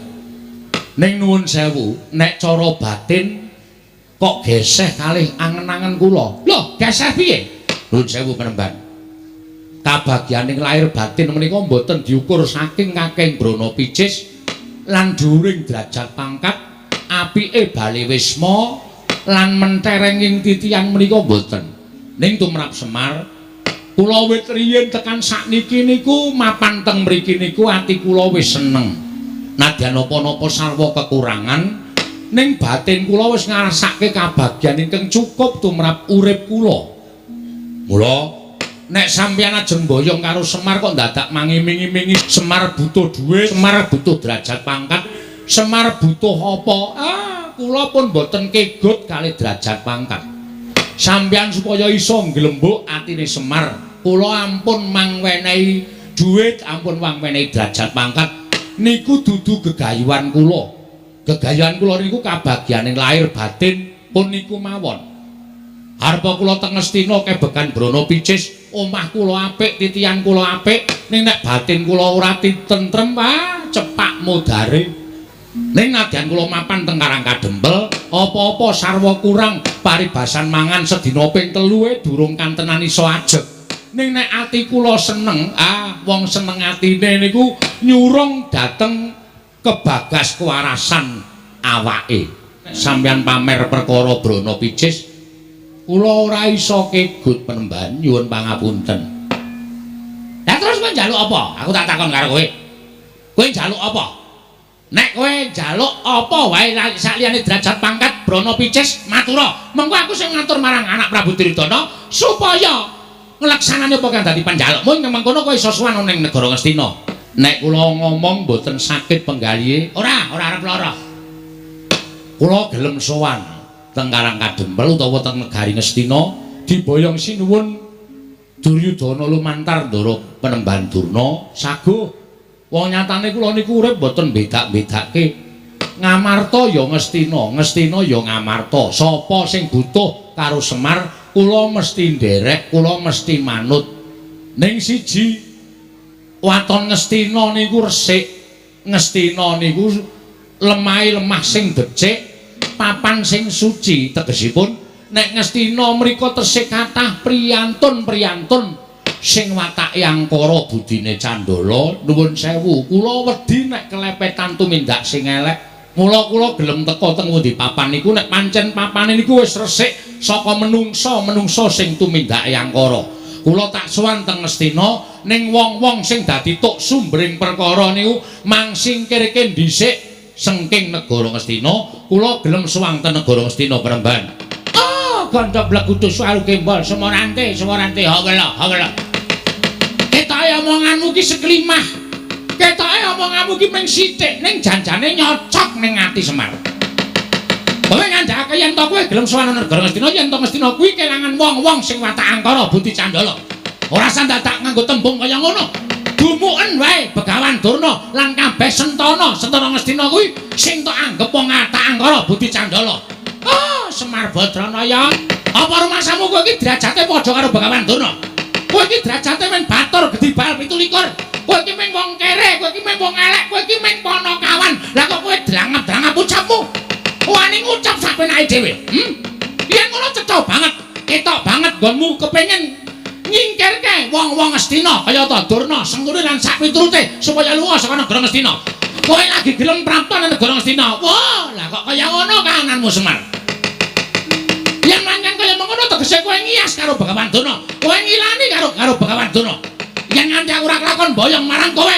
Ning nuwun sewu, nek cara batin kok geseh kalih angen-angen kula. Lho, geseh piye? Nuwun sewu Penemban. Kabagyaning lahir batin menika mboten diukur saking kakeng brana picis lan dhuwuring derajat pangkat, apike bali wisma lan menterenging titian menika mboten. Ning tumrap Semar, kula wit riyin tekan sakniki niku mapan teng mriki niku ati kula wis seneng. Nadyan napa-napa sarwa kekurangan, ning batin kula wis ngrasake kabagyan ingkang cukup tumrap urip kula. Mula nek sampeyan ajeng boyong karo Semar kok dadak mangiming-imingi Semar butuh dhuwit, Semar butuh derajat pangkat, Semar butuh apa? Kula pun boten kegut kalih derajat pangkat. Sampeyan supaya iso nglembuk atine Semar, kula ampun mangwenehi dhuwit, ampun mangwenehi derajat pangkat. Niku dudu gegayuhan kula. Gegayuhan kula niku kabagyaning lahir batin pun niku mawon. Harpa kula teng Ngastina kebekan brana picis, omah kula apik, titian kula apik, ning nek batin kula ora tentrem, cepak modare. Ning nadyan kula mapan teng Karangkadempel, apa-apa sarwa kurang, paribasan mangan sedina ping 3 durung kantenan iso ajeg. Ning nek ati kula seneng, wong seneng atine niku nyurung dateng kebagas kewarasan awake. Sampeyan pamer perkara brana picis, kula ora iso kegut Penemban, nyuwun pangapunten. Lah terus kowe njaluk apa? Aku tak takon karo kowe. Kowe njaluk apa? Nek kowe njaluk apa wae sakliyane derajat pangkat brana picis, matura. Mengko aku sing ngatur marang anak Prabu Duryudana supaya nglaksanane apa kang dadi panjalukmu ing mengkono kowe iso sowan ning negara Ngastina. Nek kula ngomong mboten sakit penggalihe, ora arep lara. Kula gelem sowan teng Karangkadempel utawa teng negari Ngastina diboyong sinuwun Duryudana lumantar ndara Penemban Durna saguh. Wong nyatane kula niku urip mboten bedak-bedake. Ngamarta ya Ngastina, Ngastina ya Ngamarta. Sapa sing butuh karo Semar, kula mesti nderek, kula mesti manut. Ning siji waton Ngastina niku resik, Ngastina niku lemah sing becik, papan sing suci. Tegesipun nek Ngastina mriku tesih kathah priyantun-priyantun sing watake angkara budine Candala. Nuwun sewu, kula wedi nek kelepetan tumindak sing elek. Mula kula gelem teka teng ngendi papan niku nek pancen papane niku wis resik saka menungsa sing tumindake angkara. Kula tak sowan teng Ngastina ning wong-wong sing dadi tuk sumbering perkara niku mangsingkirke dhisik sengking negara Ngastina. Kula gelem sowan teng negara Ngastina Penemban. Gandha blegutu suaru kembal semorante hawela. Ketoke omonganmu ki seklimah. Ketoke omonganmu ki mung sithik ning janjane nyocok ning ati Semar. Kowe ngandhake yen to kowe gelem sowan negara Ngastina, yen to Ngastina kuwi kelangan wong-wong sing watak angkara budi Candala. Ora sandadak nganggo tembung kaya ngono. Gumuken wae Begawan Durna lan kabeh Sentana Ngastina kuwi sing tok anggep wong watak angkara budi Candala. Semar Badranaya, apa rumasamu kowe iki derajate padha karo Begawan Durna? Kowe iki derajate men batur gedhi bal 17. Kowe iki mung wong kere, kowe iki mung wong elek, kowe iki mung ponokawan. Lah kok kowe drangep-drangep ucapmu? Wani ngucap sapenake dhewe. Yen ngono cetha banget, ketok banget nggonmu kepengin nyingkirke wong-wong Ngastina kaya ta Durna, Sengkuni lan sak piturute supaya lunga saka negara Ngastina. Kowe lagi gelem prapta nang negara Ngastina. Wah, lah kok kaya ngono kahananmu Semar. Yen mangan kaya mengono tegese kowe ngias karo Begawan Durna. Kowe ngilani karo Begawan Durna. Yen nganti aku ora kelakon boyong marang kowe,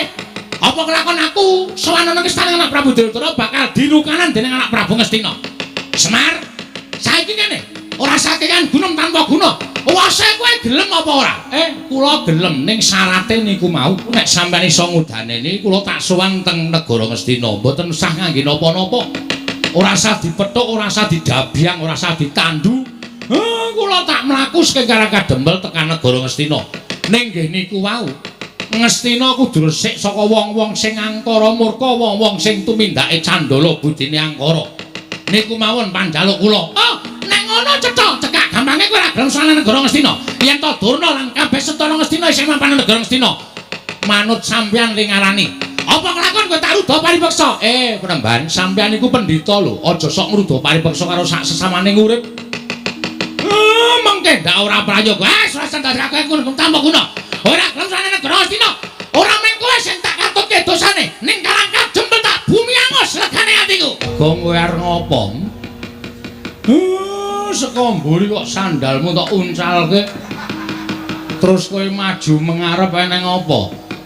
apa kelakon aku sowan nang istana anak Prabu Duryudana bakal dilukanan dening anak Prabu Ngastina. Semar, saiki kene ora sakekan gunung tanpa guna. Wase kowe gelem apa ora? Kula gelem ning syarate niku mau nek sampeyan iso ngudaneni kula tak sowan teng negara Ngastina. Mboten usah ngangge napa-napa. Ora usah dipethuk, ora usah didabyang, ora usah ditandu. Kula tak mlaku saking Karangkadempel tekan negara Ngastina. Ning nggih niku wau. Ngastina kudu resik saka wong-wong sing angkara murka, wong-wong sing tumindake Candala budine angkara. Niku mawon panjaluk kula. Nek ngono cetha, cekak gampange kowe ora gelem sowan negara Ngastina. Yen to Durna lan kabeh Sentana Ngastina isih mapan negara Ngastina. manut sampeyan ling ngarani. Apa kelakon kowe tak ruda paripeksa? Penemban, sampeyan iku pendhita lho, aja sok ngruda paripeksa karo sak sesamaning urip. Mengke ndak ora prayoga. Swasta dadake kono tambah guna. Ora gelem sane negara Astina. Ora mung kowe sing tak katutke dosane, ning Karangka jempel tak bumi angus legane atiku. Gong kowe arep ngopo? Saka mburi kok sandalmu tak uncalke. Terus kowe maju mengarep eneng apa?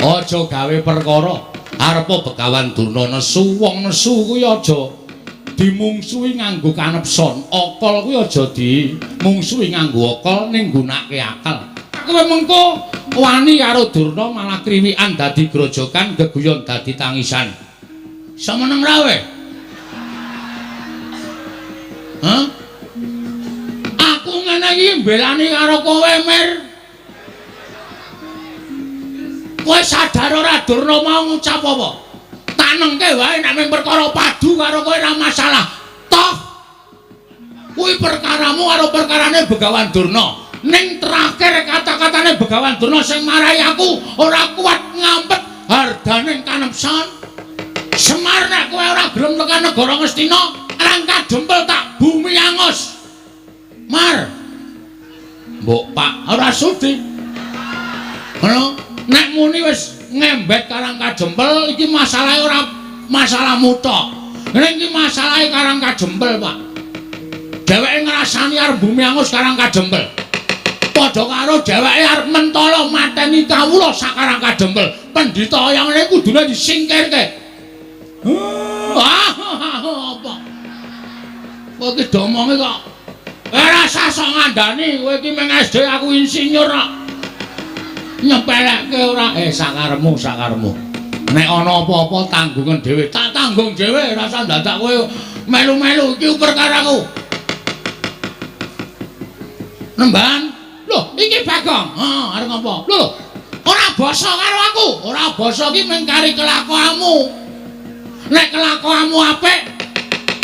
Aja gawe perkara. Arepa Begawan Durna nesu, wong nesu kuwi aja dimungsuhi nganggo kanepson. Okol kuwi aja dimungsuhi nganggo okol ning gunake akal. Kowe mengko wani karo Durna malah kriwikan dadi grojokan, geguyon dadi tangisan. Semeneng ra we? Hah? Aku ngene iki mbelani karo kowe, Mir. Kowe sadar ora Durna mau ngucap apa? Tak nengke wae nek mung perkara padu karo kowe ora masalah. Toh kuwi perkaramu karo perkarane Begawan Durna. Ning terakhir kata-katane Begawan Durna sing marahi aku ora kuat ngampet hardane kanepson. Semar nek kowe ora gelem tekan negara Ngastina, Karangka jempel tak bumi angus. Mar. Mbok Pak ora sudi. Ngono. Nek muni wis ngembet Karangka jempel iki masalahe ora masalahmu tok. Ning iki masalahe Karangka jempel, Pak. Dheweke ngrasani arep bumi angus Karangka jempel. Padha karo dheweke arep mentala mateni kawula sak Karangka jempel. Pendhita yang ngene kudune disingkirke. Apa? Kowe iki domonge kok ora usah sok ngandani, kowe iki meng SD aku insinyur kok. Nyepelekke ora sakaremu. Nek ana apa-apa tanggungan dhewe, tak tanggung dhewe, ora usah dadak kowe melu-melu iki perkaraku. Nemban. Lho, iki Bagong. Arep ngopo? Lho, ora basa karo aku. Ora basa iki mung kari kelakuanmu. Nek kelakuanmu apik,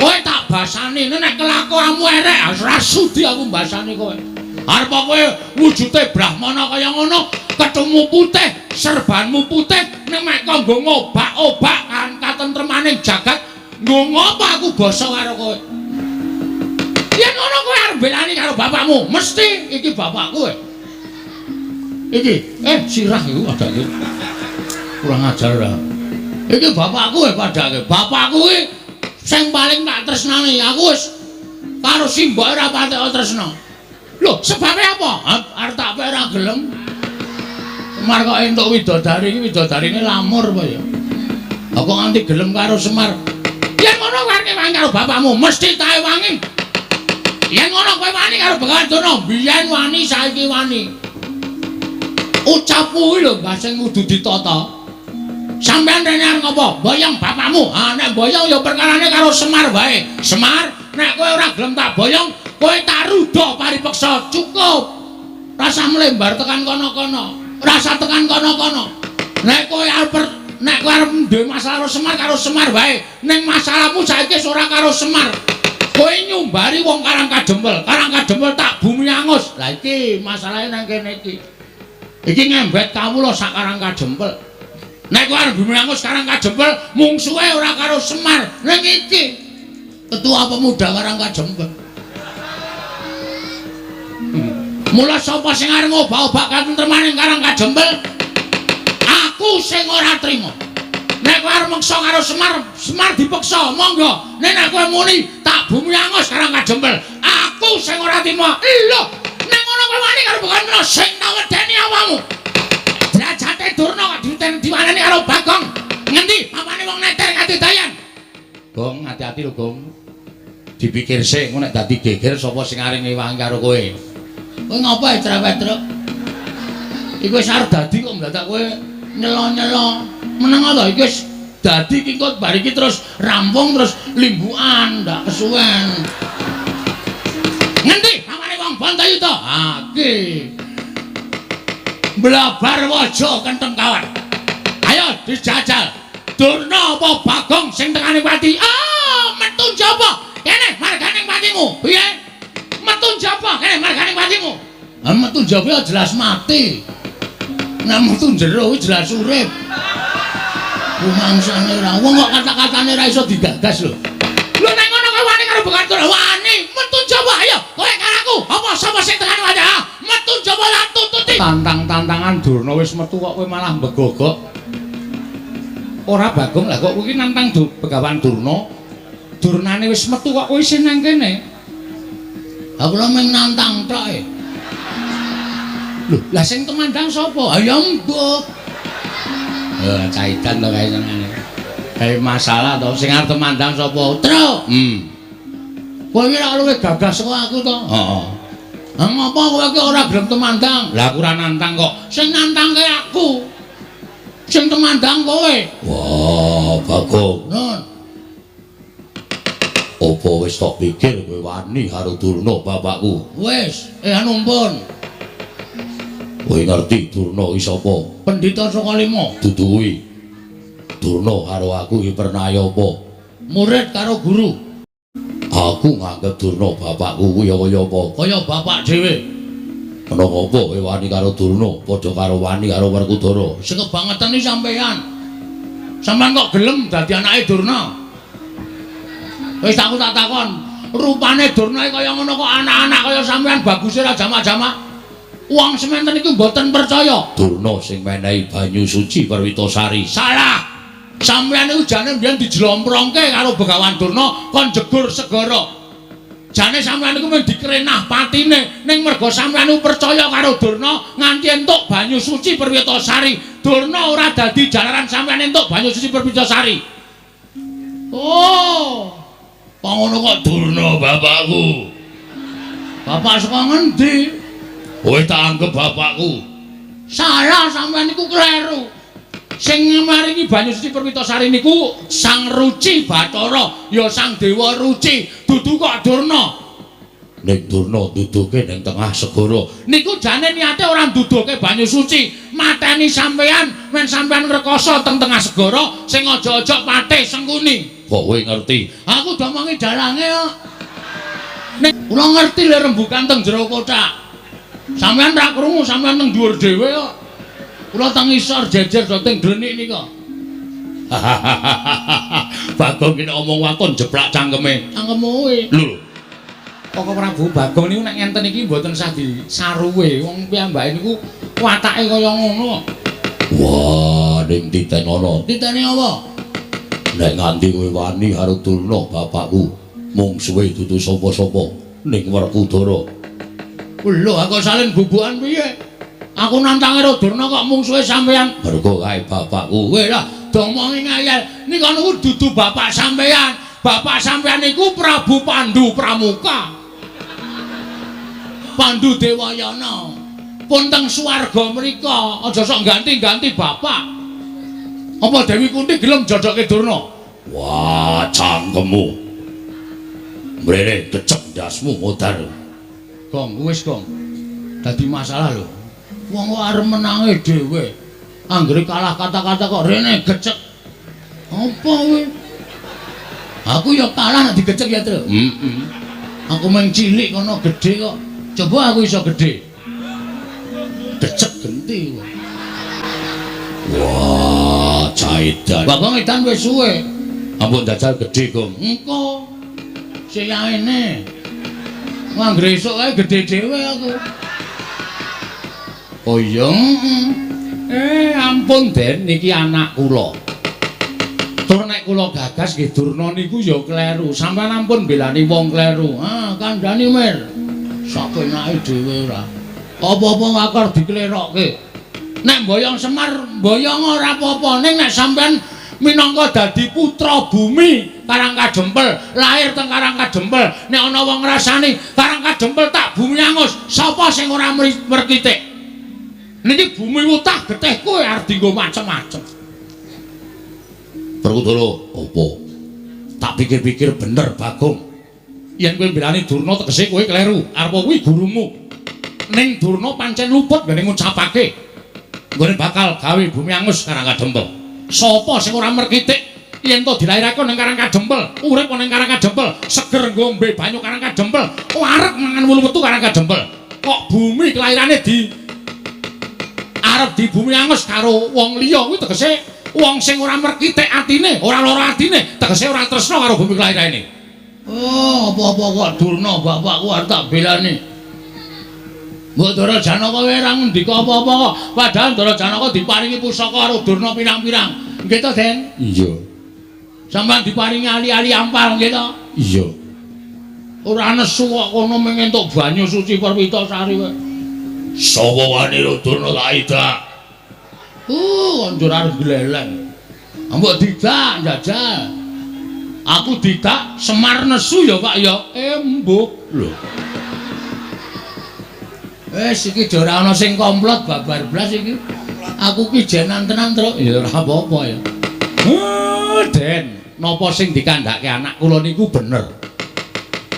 kowe tak basani. Nek kelakuanmu elek, ora sudi aku mbasani kowe. Arep kowe wujude brahmana kaya ngono, ketemu putih, serbanmu putih, nek mek kanggo ngobak-obak kan katentremaning jagat, nggo ngopo aku basa karo kowe? Yen ngono kowe arep belani karo bapakmu, mesti iki bapakku. Iki, sirah iku padake. Kurang ajar ora. Iki bapakku padake. Bapakku kuwi sing paling tak tresnani. Aku wis karo simbok ora patek tresna. Lho, sebabe apa? Arep tak ora gelem. Semar kok entuk widodari iki widodarine lamur apa ya? Kok nganti gelem karo Semar. Yen ngono kowe wani karo bapakmu, mesti tae wangi. Yen ngono kowe wani karo Begawan Durna, biyen wani saiki wani. Ucapmu kuwi lho Mbah sing kudu ditata. Sampeyan rene arep ngopo? Boyong bapakmu. Nek boyong ya perkarane karo Semar wae. Semar, nek kowe ora gelem tak boyong, kowe tak ruda paripeksa. Cukup. Rasa mlembar tekan kono-kono. Rasa tekan kono-kono. Nek kowe arep duwe masalah karo Semar wae. Ning masalahmu saiki ora karo Semar. Kowe nyumbari wong Karangka jempel. Karangka jempel tak bumi angus. Lah iki masalahe nang kene iki. Iki ngembet kawula sak Karangka jempel. Nek kowe arep bumi angus Karangka jempel, mungsuhe ora karo Semar. Ning iki ketua pemuda Karangka jempel. Mula sapa sing arep ngobak-obak katentremaning Karangka jempel? Aku sing ora trima. Nek kowe arep meksa karo Semar dipeksa, monggo. Nek kowe muni tak bumi angus Karangka jempel, aku sing ora trima. Lho, nek ngono kowe wani karo Begawan sing tak wedeni awakmu. Derajate Durna kok diwaneni karo Bagong. Ngendi papane wong neter katidayan? Gong, hati-hati lho, Gong. Dipikir sik, engko nek dadi geger sapa sing arep ngewangi karo kowe. Kowe ngopo cerewet, Truk? Iku wis arep dadi kok mendadak kowe nyelo-nyelo. Meneng to iki wis dadi iki kok bar iki terus rampung terus limbukan, ndak kesuwen. Ngendi papane wong Bantayuda? Iki. Blabar waja kenteng kawan. Ayo dijajal. Durna apa Bagong sing tekane pati? Metu njaba. Kene marganing patimu. Piye? Metu njaba kene marganing patimu. Metu njaba jelas mati. Nek metu jero kuwi jelas urip. Rumangsane ora wong kok kata-katane ra iso digagas lho. Lho nek ngono kowe wani karo Bekantur wani metu Jawa ayo kowe karo aku apa sapa sing tekan wae metu Jawa lan tututi. Tantang-tantangan Durna wis metu kok kowe malah begogok. Ora Bagong lah kok kowe nantang Begawan Durna. Durnane wis metu kok kowe isih nang kene. Aku lho mung nantang tok e. Lho, lah sing temandang sapa? Ayo mbok. Caitan to kae senengane. Kae masalah to sing arep temandang sapa? Truk. Kowe iki ora luwih gagas saka aku to? Heeh. Ngapa kowe iki ora gelem temandang? Lah aku ora nantang kok. Sing nantangke aku. Sing temandang kowe. Wah, Bagong. Nun. Apa wis tok pikir kowe wani karo Durna bapakku? Wis, anu pun. Kowe ngerti Durna iki sapa? Pendhita saka 5. Dudu kuwi. Durna karo aku iki pernah apa? Murid karo guru. Aku nganggep Durna bapakku kuwi kaya apa? Kaya bapak dhewe. Ana apa kowe wani karo Durna padha karo wani karo Werkudara? Sing kebangetan iki sampean. Sampeyan kok gelem dadi anake Durna? Wis aku tak takon, rupane Durna kaya ngono kok anak-anak kaya sampean baguse ra jamak-jamak. Wong sementen iki mboten percaya. Durna sing menehi banyu suci Perwitasari. Salah. Sampeyan iku jane mbiyen dijlomprongke karo Begawan Durna kon jegur segara. Jane sampeyan iku mung dikrenah patine ning mergo sampeyan iku percaya karo Durna nganti entuk banyu suci Perwitasari. Durna ora dadi jalaran sampeyan entuk banyu suci Perwitasari. Oh. Pangono kok Durna bapakku. Bapak saka ngendi? Kowe tak anggap bapakku. Salah sampean niku kleru. Sing maringi banyu suci Perwitasari niku Sang Ruci Bathara, ya Sang Dewa Ruci, dudu kok Durna. Ning Durna duduke ning tengah segara. Niku jane niate ora nduduke banyu suci, mateni sampean men sampean ngrekoso teng tengah segara sing aja-aja patih sengkuni. Kok kowe ngerti? Aku domongi dalange kok. Nek kula ngerti le rembugan teng jero kotak. Sampeyan ra krungu, sampeyan teng dhuwur dhewe kok. Kula teng isor jejer do teng glenik nika. Bagong iki omong wakon jeplak cangkeme. Cangkemmu kuwi. Lho, Kok Prabu Bagong niku nek ngenten iki mboten sah disaruwe. Wong piyambake niku watake kaya ngono. wah ning titen ana. Titene apa? Nek nganti kowe wani karo Durna bapakku, mung suwe dudu sapa-sapa ning Werkudara. Lho, aku salin bubukan piye? Aku nantang karo Durna kok mung suwe sampean. Mergo kae bapakku. Kowe lah domongi ngayal. Nika niku dudu bapak sampean. Bapak sampean niku Prabu Pandu Pramuka. Pandu Dewayana. Pun teng swarga mrika, aja sok ganti-ganti bapak. Apa Dewi Kunti gelem jodoke Durna? Wah, cangkemmu. Mrene kecek ndasmu modar. Gong, wis Gong. Dadi masalah lho. Wong kok arep menange dhewe. Anggere kalah kata-kata kok rene gecek. Apa kowe? Aku ya kalah nek digecek ya, Tru. Aku mung cilik kono gedhe kok. Coba aku iso gedhe. Gecek genti kok. Wah, caidan. Bagong edan wis suwe. Ampun dajal gedhe, Gong. Engko seyane. Anggere esuk kae gedhe dhewe aku. Oh iya. Ampun Den, niki anak kula. Tur nek kula gagas nggih Durna niku ya kleru. Sampeyan ampun belani wong kleru. Ah, kandhani mir. Sapenake dhewe ora. Apa-apa ngakar diklerokke. Nek mboyong Semar, mboyong ora apa-apa. Ning nek sampean minangka dadi putra bumi Karangkajempel, lahir teng Karangkajempel, nek ana wong ngrasani Karangkajempel tak bumi angus, sapa sing ora merkitik? Niki bumi utah getih kowe arep dienggo macem-macem. Werkudara, apa? Tak pikir-pikir bener, Bagong. Yen kowe mbelani Durna tegese kowe kleru. Arep kuwi gurumu. Ning Durna pancen luput ngene ngucapake. Nggone bakal gawe bumi angus Karangkajempel. Sapa sing ora merkitik yen to dilairake ning Karangkajempel, urip ning Karangkajempel, seger ngombe banyu Karangkajempel, arep mangan wulu wetu Karangkajempel. Kok bumi kelairane di arep di bumi angus karo wong liya kuwi tegese wong sing ora merkitek atine, ora lara atine, tegese ora tresna karo bumi kelairane. Oh, apa-apa kok Durna bapakku arep tak belani. Mbok Ndara Janaka wae ora ngendika apa-apa kok. Padahal Ndara Janaka diparingi pusaka karo Durna pirang-pirang. Nggih to, Den? Iya. Sampeyan diparingi ali-ali ampal nggih to? Iya. Ora nesu kok kono mung entuk banyu suci Perwitasari wae. Sapa wani Durna tak idak? Kondur arep gleleng. Mbok didak njajal. Aku didak Semar nesu ya, Pak ya. Embuk lho. Wis iki ora ana sing komplot babar blas iki. Aku ki jenan tenan, Truk. Ya ora apa-apa ya. Den, napa sing dikandhake anak kula niku bener.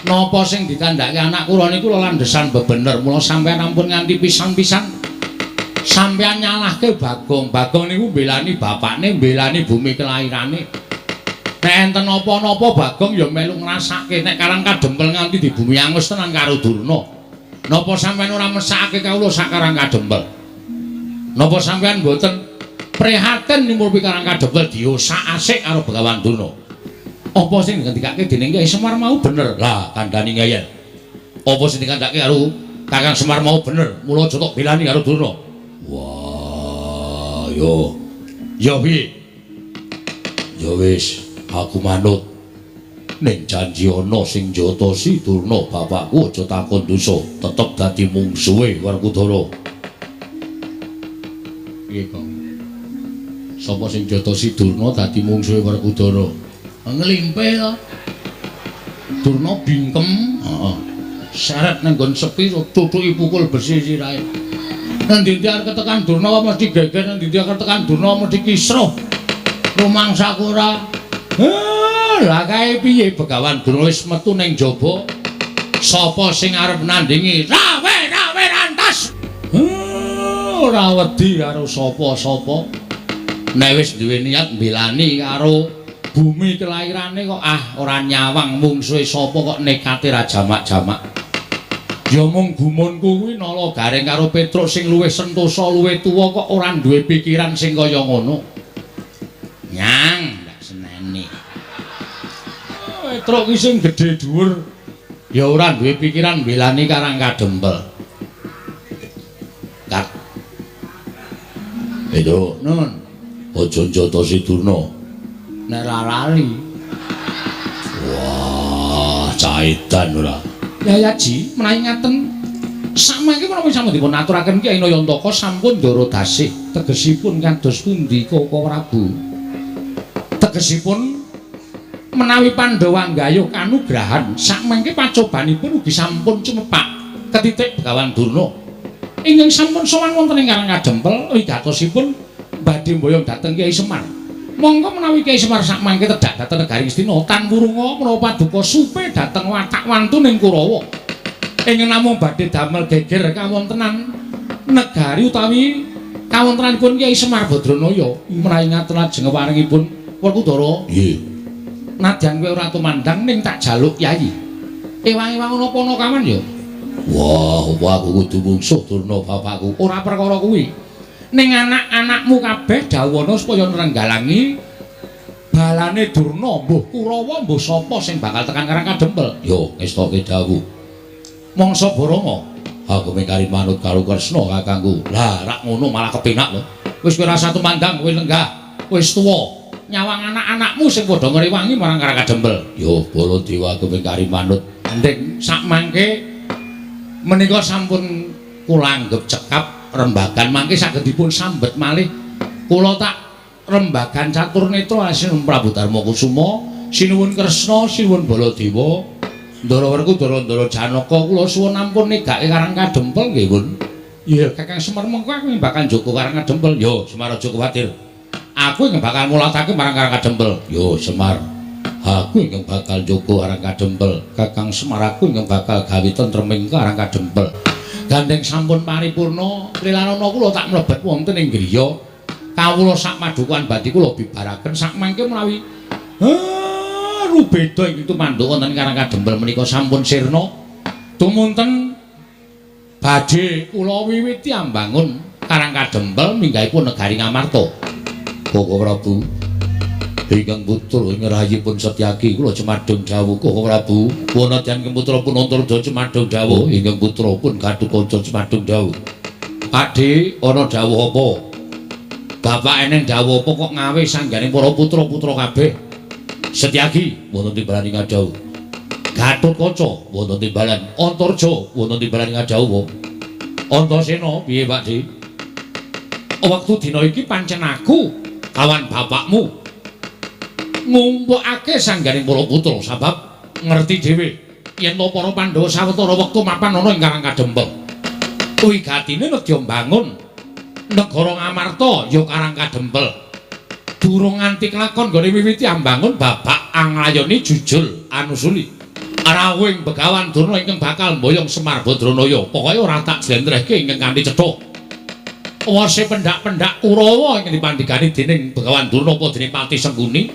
Napa sing dikandhake anak kula niku landesan bebener. Mula sampeyan ampun nganti pisan-pisan sampeyan nyalahke Bagong. Bagong niku mbelani bapakne, mbelani bumi kelairane. Nek enten napa-napa Bagong ya melu ngrasake nek Karang Kadempel nganti di bumi angus tenan karo Durna. Napa sampeyan ora mesake kawula sak Karang Kadempel? Napa sampeyan mboten prihatin nimulpi Karang Kadempel diosak asik karo Begawan Durna? Apa sing ngendikake dening Kyai Semar mau bener? Lah, kandhani Yayan. Apa sing dikandhake karo Kakang Semar mau bener? Mula aja tok belani karo Durna. Wah, yo. Yo piye? Ya wis, aku manut. Ning janji ana sing njatosi Durna bapakku aja takon dosa, tetep dadi mungsuhe Werkudara. Piye, Kang? Sapa sing njatosi Durna dadi mungsuhe Werkudara? Nglimpe to. Durna bingkem, heeh. Seret nang nggon sepi tutuki pukul besi sirahe. Nang ndi arep ketekan Durna mesti geger, nang ndi arep ketekan Durna mesti kisruh. Rumangsa ora. Lah kae piye Begawan Durna wis metu ning jaba. Sapa sing arep nandingi? Rawe rantas. Ora wedi karo sapa-sapa. Nek wis duwe niat mbelani karo bumi kelairane kok ora nyawang mungsuhe sapa kok nekate ra jamak-jamak. Ya mung gumunku kuwi nala garing karo Petruk sing luwih sentosa, luwih tuwa kok ora duwe pikiran sing kaya ngono. Nyang, ndak seneni. Petruk ki sing gedhe dhuwur ya ora duwe pikiran mbelani Karang Kadempel. Kak. Edo, nun. Aja njatosi Durna. Nek ra lali. Wah, caitan ora. Ya Ji, menawi ngaten samangke menapa sampun dipun aturaken Kyai Nayantaka sampun ndara dasih tegesipun kados pundi Koko Prabu. Tegesipun menawi Pandhawa nggayuh kanugrahan sakmangke pacobanipun ugi sampun cumepak ketitik Begawan Durna ingkang sampun sowan wonten ing Karang Kadempel wigatosipun badhe mboyong dhateng Kyai Semar. Monggo menawi Kyai Semar sakmangke tedhak dhateng negari Ngastina tan wurunga menapa paduka supe dhateng watak wantuning Kurawa ingkang namung badhe damel geger kawontenan negari utawi kawontenanipun Kyai Semar Badranaya menawi ngaten lajeng waringipun Werkudara. Nggih. Nadyan kowe ora tumandang ning tak jaluk Kyai. Ewang-ewang napa ana kaman ya? Wah, aku kudu mungsuh Durna bapakku. Ora perkara kuwi. Ning anak-anakmu kabeh dawana supaya nrenggalangi balane Durna, mbuh Kurawa, mbuh sapa sing bakal tekan Karang Kadempel. Yo, estoke dawuh. Mangsa Barama, aku mengkari manut karo Kresna kakangku. Lah, rak ngono malah kepenak lho. Wis kowe rasa tumandang, kowe lenggah. Wis tuwa. Nyawang anak-anakmu sing padha ngrewangi marang Karang Kadempel. Yo, Baladewa aku mengkari manut. Ndek sakmangke menika sampun kula anggep cekap rembagan mangke saged dipun sambet malih. Kula tak rembagan catur netra Sinuwun Prabu Darmakusuma, Sinuwun Kresna, Sinuwun Baladewa, Ndara Werkudara, Ndara Janaka kula suwun ampun negake Karang Kadempel nggih, Pun. Iya, Kakang Semar mengko aku bakal njogo Karang Kadempel. Yo, Semar aja kuwatir. Aku yang bakal mulatake marang Karang Kadempel. Yo Semar, aku yang bakal njogo Karang Kadempel. Kakang Semar aku yang bakal gawe tentreming Karang Kadempel. Gandeng sampun paripurna, prilanana kula tak mlebet wonten ing griya. Kawula sak padukan badhe kula bibaraken sakmangke menawi rubeda ing tumanduk wonten Karang Kadempel menika sampun sirna. Dumunten badhe kula wiwiti ambangun Karang Kadempel minggahipun negari Ngamarta. Koko Prabu. Ingkang putra ngerahipun Setyaki kula Cemadung dawuh Koko Prabu. Wanadyan putra pun Antarja Cemadung dawuh. Ingkang putra pun Gatotkaca Cemadung dawuh. Pakde ana dawuh apa? Bapak eneng dawuh apa kok ngawe sanggane para putra-putra kabeh? Setyaki wonten timbalan ing dawuh. Gatotkaca wonten timbalan. Antarja wonten timbalan ing dawuh. Antasena piye Pakde? Waktu dina iki pancen aku kawan bapakmu ngumpulake sangganing para putra sabab ngerti dhewe yen to para Pandhawa sawetara wektu mapan ana ing Karang Kadempel. Kuwi gatine nedya mbangun negara Ngamarta ya Karang Kadempel. Durung nganti kelakon gone miwiti ambangun bapak anglayoni jujul anusuli. Rawuhing Begawan Durna ingkang bakal mboyong Semar Badranaya. Pokoke ora tak jlentrehke ingkang kanthi cetha. Wase pendak-pendak Kurawa ingkang dipandhigani dening Begawan Durna apa dening Pati Sengguni.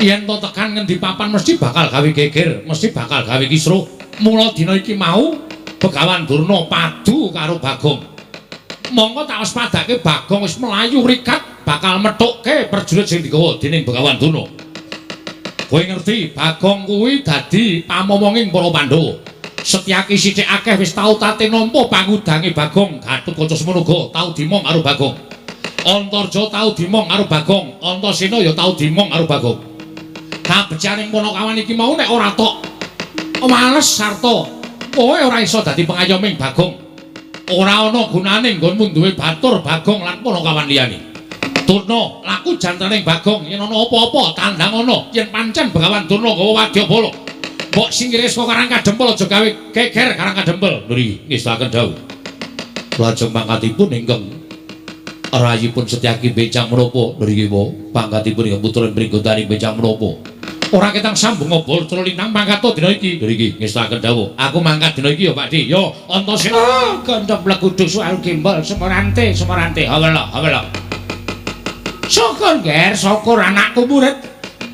Yen to tekan ngendi papan mesti bakal gawe geger, mesti bakal gawe kisruh. Mula dina iki mau Begawan Durna padu karo Bagong. Monggo tak wis padake Bagong wis mlayu rikat bakal methukke prajurit sing digawa dening Begawan Durna. Kowe ngerti Bagong kuwi dadi pamomonging para Pandhawa. Setyaki sithik akeh wis tau tate nampa pangudange Bagong. Gatotkaca semono uga tau dimong karo Bagong. Antarja tau dimong karo Bagong. Antasena ya tau dimong karo Bagong. Kabejaning Panakawan iki mau nek ora tok males sarta kowe ora iso dadi pengayoming Bagong. Ora ana gunane nggonmu duwe batur Bagong lan Panakawan liyane. Durna laku jantaning Bagong yen ana apa-apa tandang ana yen pancen Begawan Durna gawa wadyabala. Mbok singkire saka Karang Kadempel aja gawe geger Karang Kadempel. Nggih, ngestaken dawuh. Lajeng pangkatipun ingkang rayipun Setyaki becang menapa nggih wa pangkatipun ingkang putra Pringgondani becang menapa. Ora ketang sambung ngobol trulinang mangkat dina iki. Nggih, ngestaken dawuh. Aku mangkat dina iki ya Pakde. Ya Antasena gandheng leguduk soal gimbal Semarante. Hawela. Syukur ger, syukur anakku murid.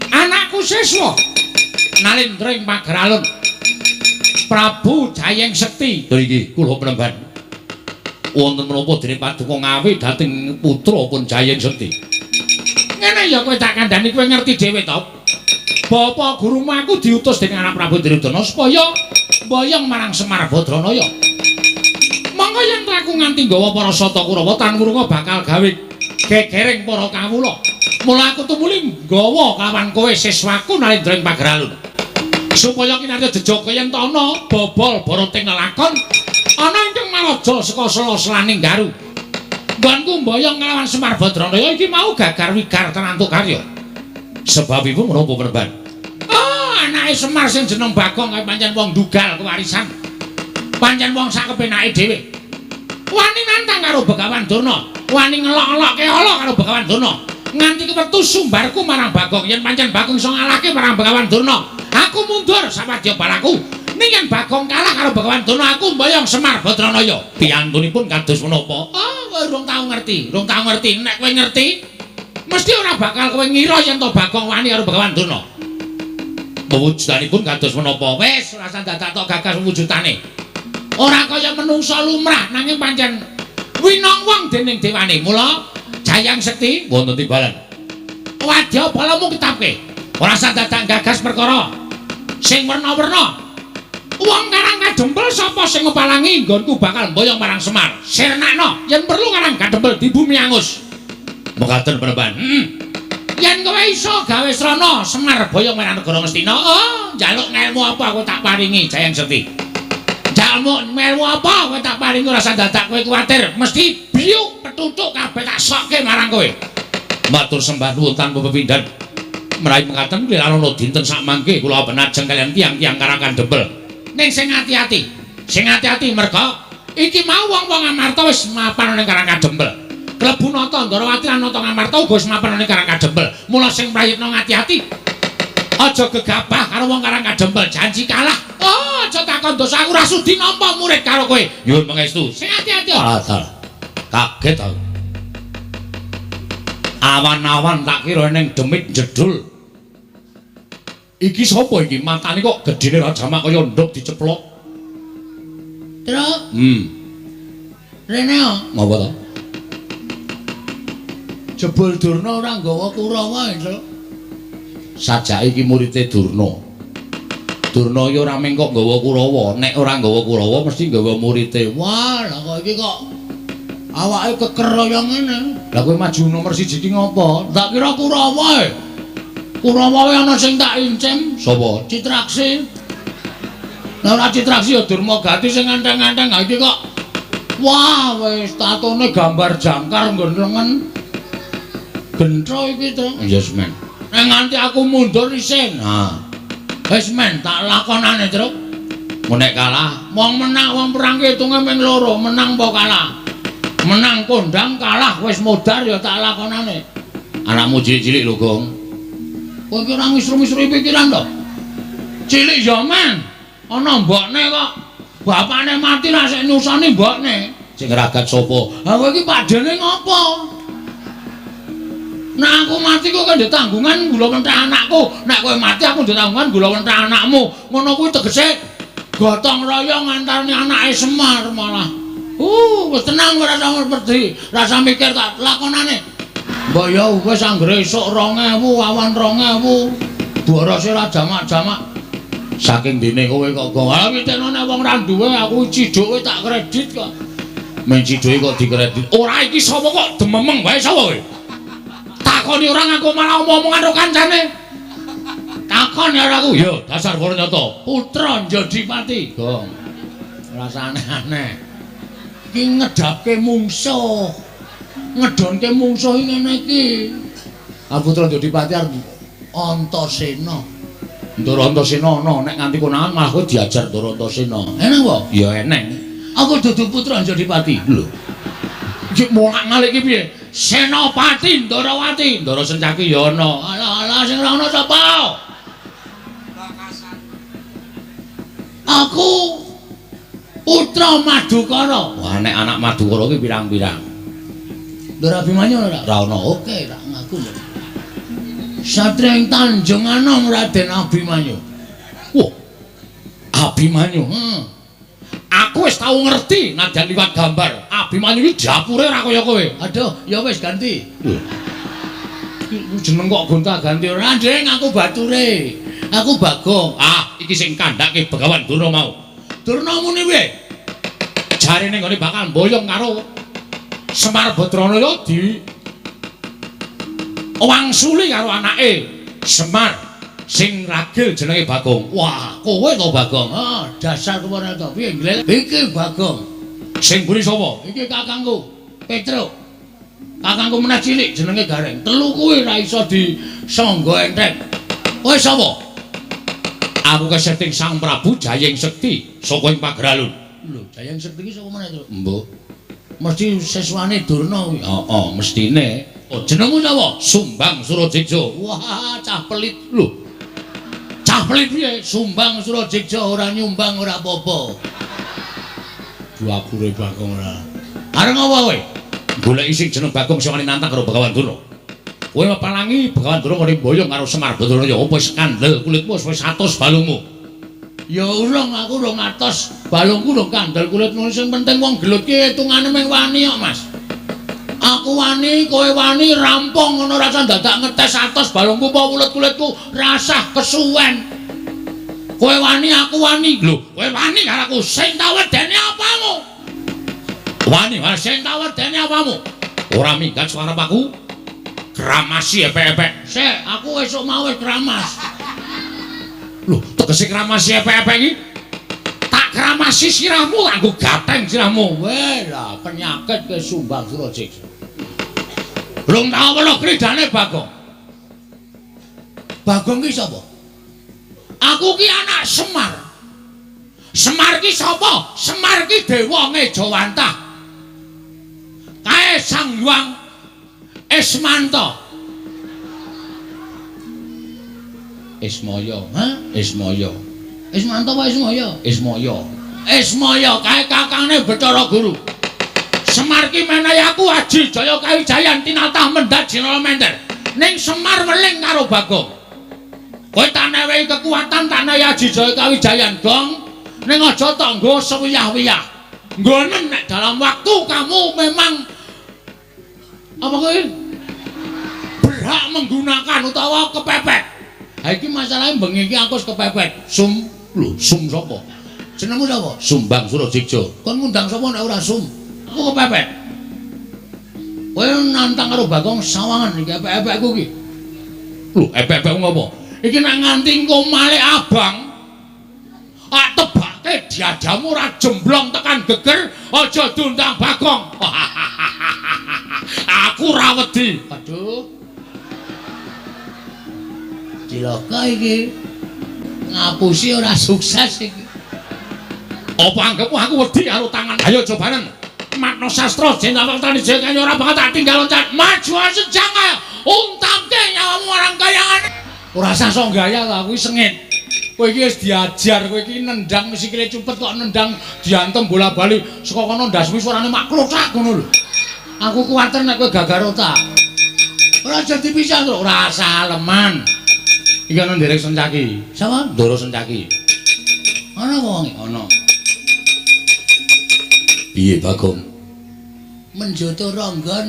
Anakku siswa. Nalindring Magralun Prabu Jayeng Sekti. Nggih, kula penemban. Wonten menapa dening Paduka Ngawi dhateng putra pun Jayeng Sekti. Ngene ya kowe tak kandhani kowe ngerti dhewe to. Bapak gurumu aku diutus dening anak Prabu Duryudana supaya mboyong marang Semar Badranaya. Monggo yen aku nganti nggawa para Sata Kurawa tan murunga bakal gawe gegering para kawula. Mula aku tumuli nggawa kawan kowe siswaku Nalindring Magralun. Supaya kinarya jejaka yen to ana bobol boroting lelakon ana ingkang maraja saka sela-selaning garu. Nggonku mboyong nglawan Semar Badranaya iki mau gagar wigar tenantu karya. Sebabipun menapa peneban? Oh, anake Semar sing jeneng Bagong kaya pancen wong dugal kewarisan. Pancen wong sak kepenake dhewe. Wani nantang karo Begawan Durna, wani ngelok-elokke ala karo Begawan Durna. Nganti kepetu sumbarku marang Bagong yen pancen Bagong iso ngalahke marang Begawan Durna. Aku mundur sawadya balaku. Ning yen Bagong kalah karo Begawan Durna aku mboyong Semar Badranaya. Piyantunipun kados menapa? Oh, kowe urung tau ngerti. Nek kowe ngerti, mesti ora bakal kowe ngira yen to Bagong wani karo Begawan Durna. Pewujudanipun kados menapa? Wis ora usah dadak tok gagas wujudane. Ora kaya menungsa lumrah nanging pancen winong wong dening dewane. Mula Jayeng Sekti wonten timbalan. Wadyabalamu ketapke. Ora usah dadak gagas perkara sing werna-werna. Wong Karang Kadempel sapa sing ngepalangi nggonku bakal mboyong marang Semar. Sirnakno yen perlu Karang Kadempel di bumi angus. Mekaten peneban. Yen kowe iso gawe srana Semar boyong marang negara Ngastina, oh, njaluk ngelmu apa kowe tak paringi Jayeng Sekti. Njaluk ngelmu apa kowe tak paringi ora usah dadak kowe kuwatir, mesti biuk petutuk kabeh tak sokke marang kowe. Matur sembah nuwun tanpa pepindhan. Meraih mekaten kelana dinten sak mangke kula benajeng kalian tiyang-tiyang Karang Kadempel. Ning sing ati-ati. Merga iki mau wong-wong Ngamarta wis mapan ning Karang Kadempel. Klebu Nata Ndarawati lan Nata Ngamarta uga wis mapan ning Karang Kadempel. Mula sing prayitna ngati-ati. Aja gegabah karo wong Karang Kadempel, janji kalah. Oh, aja takon dosa aku ora sudi nampa murid karo kowe. Nyuwun pangestu. Sing ati-ati. Kaget aku. Awan-awan tak kira ning demit jedul. Iki sapa iki? Matane kok gedene rajamak kaya nduk diceplok. Truk. Rene yo. Napa to? Jebul Durna ora nggawa Kurawa, Cuk. Sajake iki murite Durna. Durna ya ora mung kok nggawa Kurawa, nek ora nggawa Kurawa mesti nggawa murite. Wah, lah kok iki kok awake keker kaya ngene. Lah kowe maju nomor 1 iki ngopo? Tak kira Kurawa. Kurawa ana sing tak incim. Sapa? Citraksi. Lah ora Citraksi ya Durmagati sing nganteng-nganteng. Ha iki kok wah wis tatone gambar jangkar nggon lengen. Gentro iki to. Yes, men. Nek nganti aku mundur isin. Nah, Wis men tak lakonane, Truk. mun nek kalah, Wong menang wong perang hitunge ming loro, menang apa kalah? Menang kondang, kalah wis modar ya tak lakonane. anakmu cilik-cilik lho, Gong. Kowe iki ora ngisru-misru pikiran to? Cilik ya men. Ana mbokne kok. Bapakne mati lah sik nyusoni mbokne. Sing ragat sapa? Ha kowe iki padene ngopo? Nah aku mati kok ndek tanggungan gula kenthek anakku. Nek kowe mati aku ndek tanggungan gula kenthek anakmu. Ngono kuwi tegese gotong royong ngantarne anake Semar malah. Wis tenang ora usah pedhi, rasa mikir tak lakonane. Mbok ya wis anggere esuk 2000, awan 2000. Borose ora jamak-jamak. Saking dene kowe kok Gong. Lah pitenone wong ra duwe aku ciduke tak kredit kok. Men ciduke kok dikredit. Ora iki sapa kok dememeng wae sapa kowe? Takoni orang aku malah omong-omongan karo kancane. Takoni ora aku. Yo, dasar Warnata. Putra Jodipati. Gong. Rasane aneh. Iki ngedapke mungsuh. Ngedonke mungsuh ngene iki. Putra Jodipati arep Antasena. Ndara Antasena ana nek nganti konangan malah kowe diajar Ndara Antasena. Eneng apa? Ya eneng. Aku dudu putra Jodipati. Lho. Iki molak-malik iki piye? Senopati Ndarawati. Ndara Sencaki ya ana. Alah-alah sing ora ana sapa? Aku putra Madukara. Wah nek anak Madukara ki pirang-pirang. Ndara Abimanyu ora? Ora ana. Oke, tak ngaku lho. Satria ing Tanjung Anom Raden Abimanyu. Wah. Abimanyu. Aku wis tau ngerti nadyan liwat gambar. Abimanyu iki japure ora kaya kowe. Aduh, ya wis ganti. Jeneng kok gonta-ganti ora, Ndeng, aku bature. Aku Bagong. Iki sing kandhake Begawan Durna mau. Durna muni piye? Jarine nggone bakal mboyong karo Semar Badranaya di wangsuli karo anake Semar sing ragil jenenge Bagong. Wah, kowe to Bagong. Dasar kemana to? Piye nglek? Iki Bagong. Sing mburi sapa? Iki kakangku, Petruk. Kakangku meneh cilik jenenge Gareng. Telu kuwi ra iso disangga enteng. Kowe sapa? Aku keseting Sang Prabu Jayeng Sekti saka ing Pagralun. Lho, Jayeng Sekti iki sapa meneh to? Mbok. Mesti seswane Durna kuwi. Heeh, mestine. Oh, jenengmu sapa? Sumbang Surajigja. Wah, cah pelit lho. Cah pelit piye? Sumbang Surajigja ora nyumbang ora apa-apa. Duapure Bagong ora. Areng apa kowe? Goleki sing jeneng Bagong sing wani nantang karo Begawan Durna. Kowe mepalangi Begawan Durna ngene mboyong karo Semar Badranaya. Apa wis kandel kulitmu wis 100 balungmu. Ya urung, aku urung atos. Balungku urung kandel kulitmu sing penting wong gelut ki hitungane mung wani kok, Mas. Aku wani, kowe wani rampung ngono rasa dadak ngetes 100 balungku apa kulit-kulitku rasah kesuwen. Kowe wani, aku wani. Lho, kowe wani karo aku sing tak wedeni apamu? Wani, sing tak wedeni apamu? Ora minggat suara aku. Kramasi epek-epek. Sik, aku esuk mau wis kramas. Lho, tegese kramasi epek-epek iki? Tak kramasi sirahmu, anggo gateng sirahmu. Weh lah, penyakit ke Sumbang Surajigja. Belum tau apa lho kridane Bagong. Bagong ki sapa? Aku ki anak Semar. Semar ki sapa? Semar ki dewa Ngejawantah. Kae Sang Hyang Ismanta. Ismaya. Hah? Ismaya. Ismanta apa Ismaya? Ismaya. Ismaya kae kakangne Bathara Guru. Semar ki menehi aku Aji Jaya Kawijayan tinatah mendhat Jinala Mender. Ning Semar weling karo Bagong. Kowe tak newehi kekuatan tak nehi Aji Jaya Kawijayan, Gong. Ning aja tok nggo sewiyah-wiyah. Nggonen nek dalam waktu kamu memang apa kowe? berhak menggunakan utawa kepepet. Ha iki masalahe bengi iki aku wis kepepet. Sum sapa? Jenengmu sapa? Sumbang Surajigja. Kon ngundang sapa nek ora sum? Aku kepepet. Kowe nantang karo Bagong sawangan iki epek-epekku iki. Lho, epek-epekmu ngopo? Iki nek nganti engko malih abang, ak tebake diadamu ora jemblong tekan geger, aja diundang Bagong. Aku ra wedi. Aduh. Cilaka iki. Ngapusi ora sukses iki. Apa anggapmu aku wedi karo tangan? Ayo cobanen. Matno sastra jeneng tani jengane ora bakal tak tinggal loncat. Maju sejang kaya untangke nyawamu orang kayangan. Ora usah sok gaya ta, kuwi sengit. Kowe iki wis diajar, kowe iki nendang sikile cupet kok nendang diantem bola-bali saka kono ndasmi suarane mak klothak ngono lho. Aku kuwatir nek kowe gagar otak. Ora jadi pisah lho, ora saleman. Iki ana nderek Sencaki. Sapa? Ndoro Sencaki. Ana wong ana. Piye Bagong? Menjoto ronggon.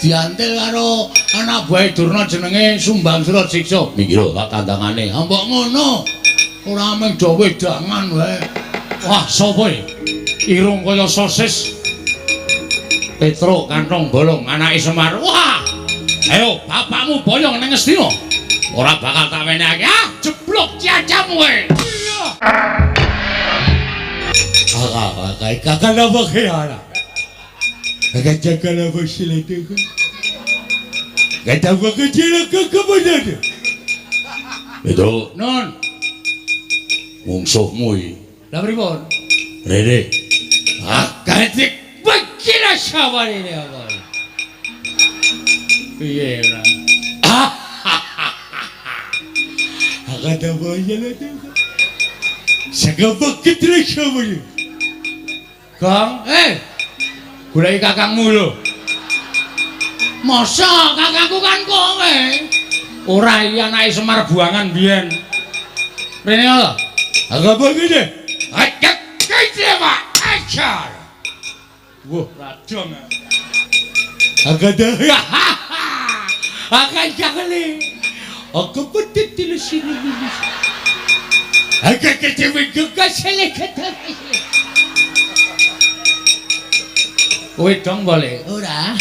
Diantil karo anak buah Durna jenenge Sumbang Surajigja. Mikira tak tandangane. Mbok ngono. Ora mung do wedangan wae. Wah, sapa iki? Irung kaya sosis. Petro kantong bolong anake Semar. Wah! Ayo, bapakmu boyong ning Ngastina. Ora bakal tak wenehake. Ah, jeblok ciacamu kowe. Kakak apa kaya? Kakak jaga apa sila itu? Kata apa kecil kakak mana? Itu Non, mungsuhmu iki. lah pripun? Rere. Katik begini siapa ini apa? Piye ora? Kata apa sila itu? Sagapok kecil siapa ini? Kang, goleki kakangmu lho. Masa kakangku kan kowe? Ora iki anake Semar Buangan biyen. Rene lho. Agak apa iki? Agak kece, Pak. Ajar. Wah, radong. Agak dah. Agak jagale. Aku petit di sini. Agak kece juga sele kata. Kowe dong boleh? Ora.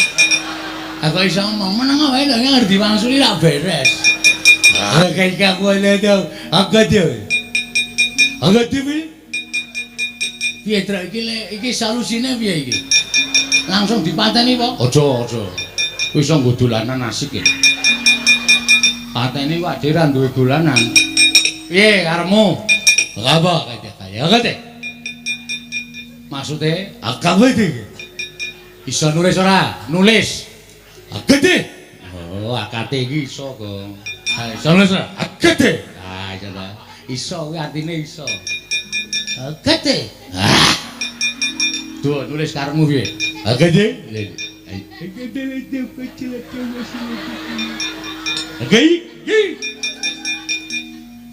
Aku iso ngomong meneng wae lho ngerti maksud ra beres. Kayak aku ada tau. Aku tau. Aku tau. Piye tra iki solusine piye iki? Langsung dipateni po? Aja. Kowe iso nggo dolanan asik iki. Pateni kok dhewe duwe dolanan. Piye karepmu? Apa kaya? Akate. Maksude akate. Iso nulis ora? Nulis. Akate. Oh, akate iki iso kok. Ha, iso nulis ora? Akate. Ah, iso ta. Iso kuwi artine iso. Akate. Ah. Tuh, nulis karepmu piye? Akate. Akate.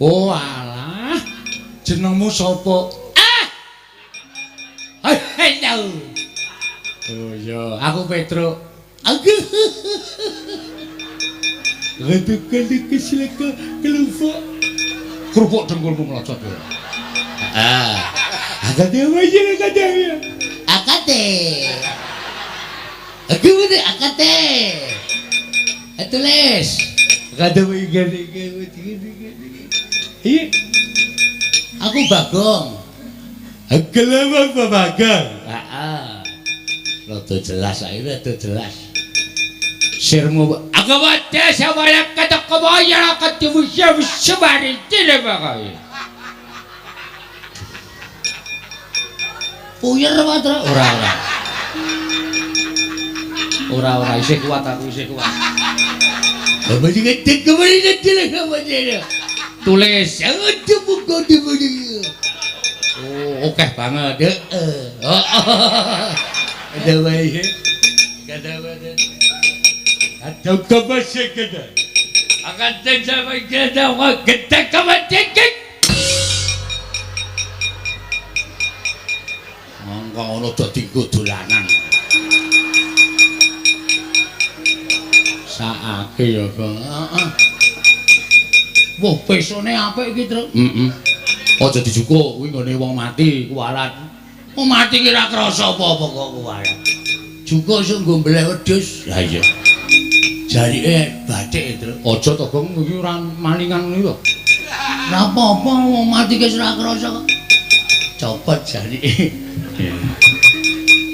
Oh, alah. Jenengmu sapa? Ah. Hello. Oh iya, aku Petro. Aku. Kali kesilaka kelupa. Kerupuk dengkulmu melocot ya. Akate apa aja akate ya? Akate. Aku mana akate? Tulis. Akate apa gini. Iya. Aku Bagong. Aku apa Bagong? Rada jelas ae, rada jelas. Sirmu aku wae sama yang kata kebaya ketemu sebari tidak pakai. Puyer apa ora isih kuat aku isih kuat. Apa juga tek kembali nanti apa dia. Tulis sangat buku di budi. Oh, oke banget. Ada wae. Ada kabasih kada. Akan sampai kada kita kabasih. Monggo ngono dadi dolanan. ngrasakake ya, Kang. Heeh. Wah, pesone apik iki, Truk. Aja dijukuk kuwi nggone wong mati kuwalat. Wong mati ki ora krasa apa-apa kok kuwalat. Jukuk sungguh mbleh wedhus. Lah iya. Jarike bathik, Truk. Aja to, Gong, iki ora malingan ngono to. Ora apa-apa wong mati ki ora krasa kok. Copot jarike.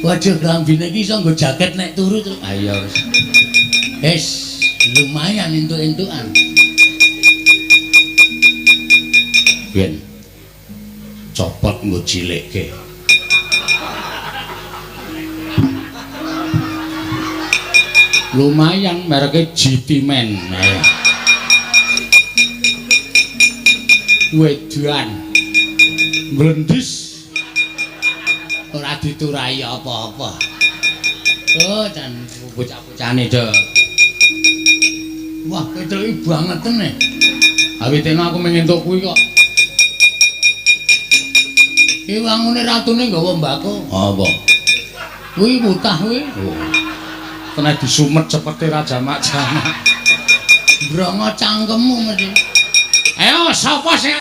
Waduh, klambine iki iso nggo jaket nek turu, Truk. Ayo. Lumayan entuk-entukan. Ben. Copot nggo cilikke. Lumayan mereke GT Men. Wedan. Mlendis. Ora diturai apa-apa. Oh, dan Bocah-bocahane do. wah, keceliki banget tenan. Awitene aku mengentuk kuwi kok. Ki wangune ratune nggawa mbako. Apa? Kuwi mutah kuwi. Oh. Kena disumet cepete ra jamak-jamak. Brongo cangkemmu mesti. Ayo sapa sing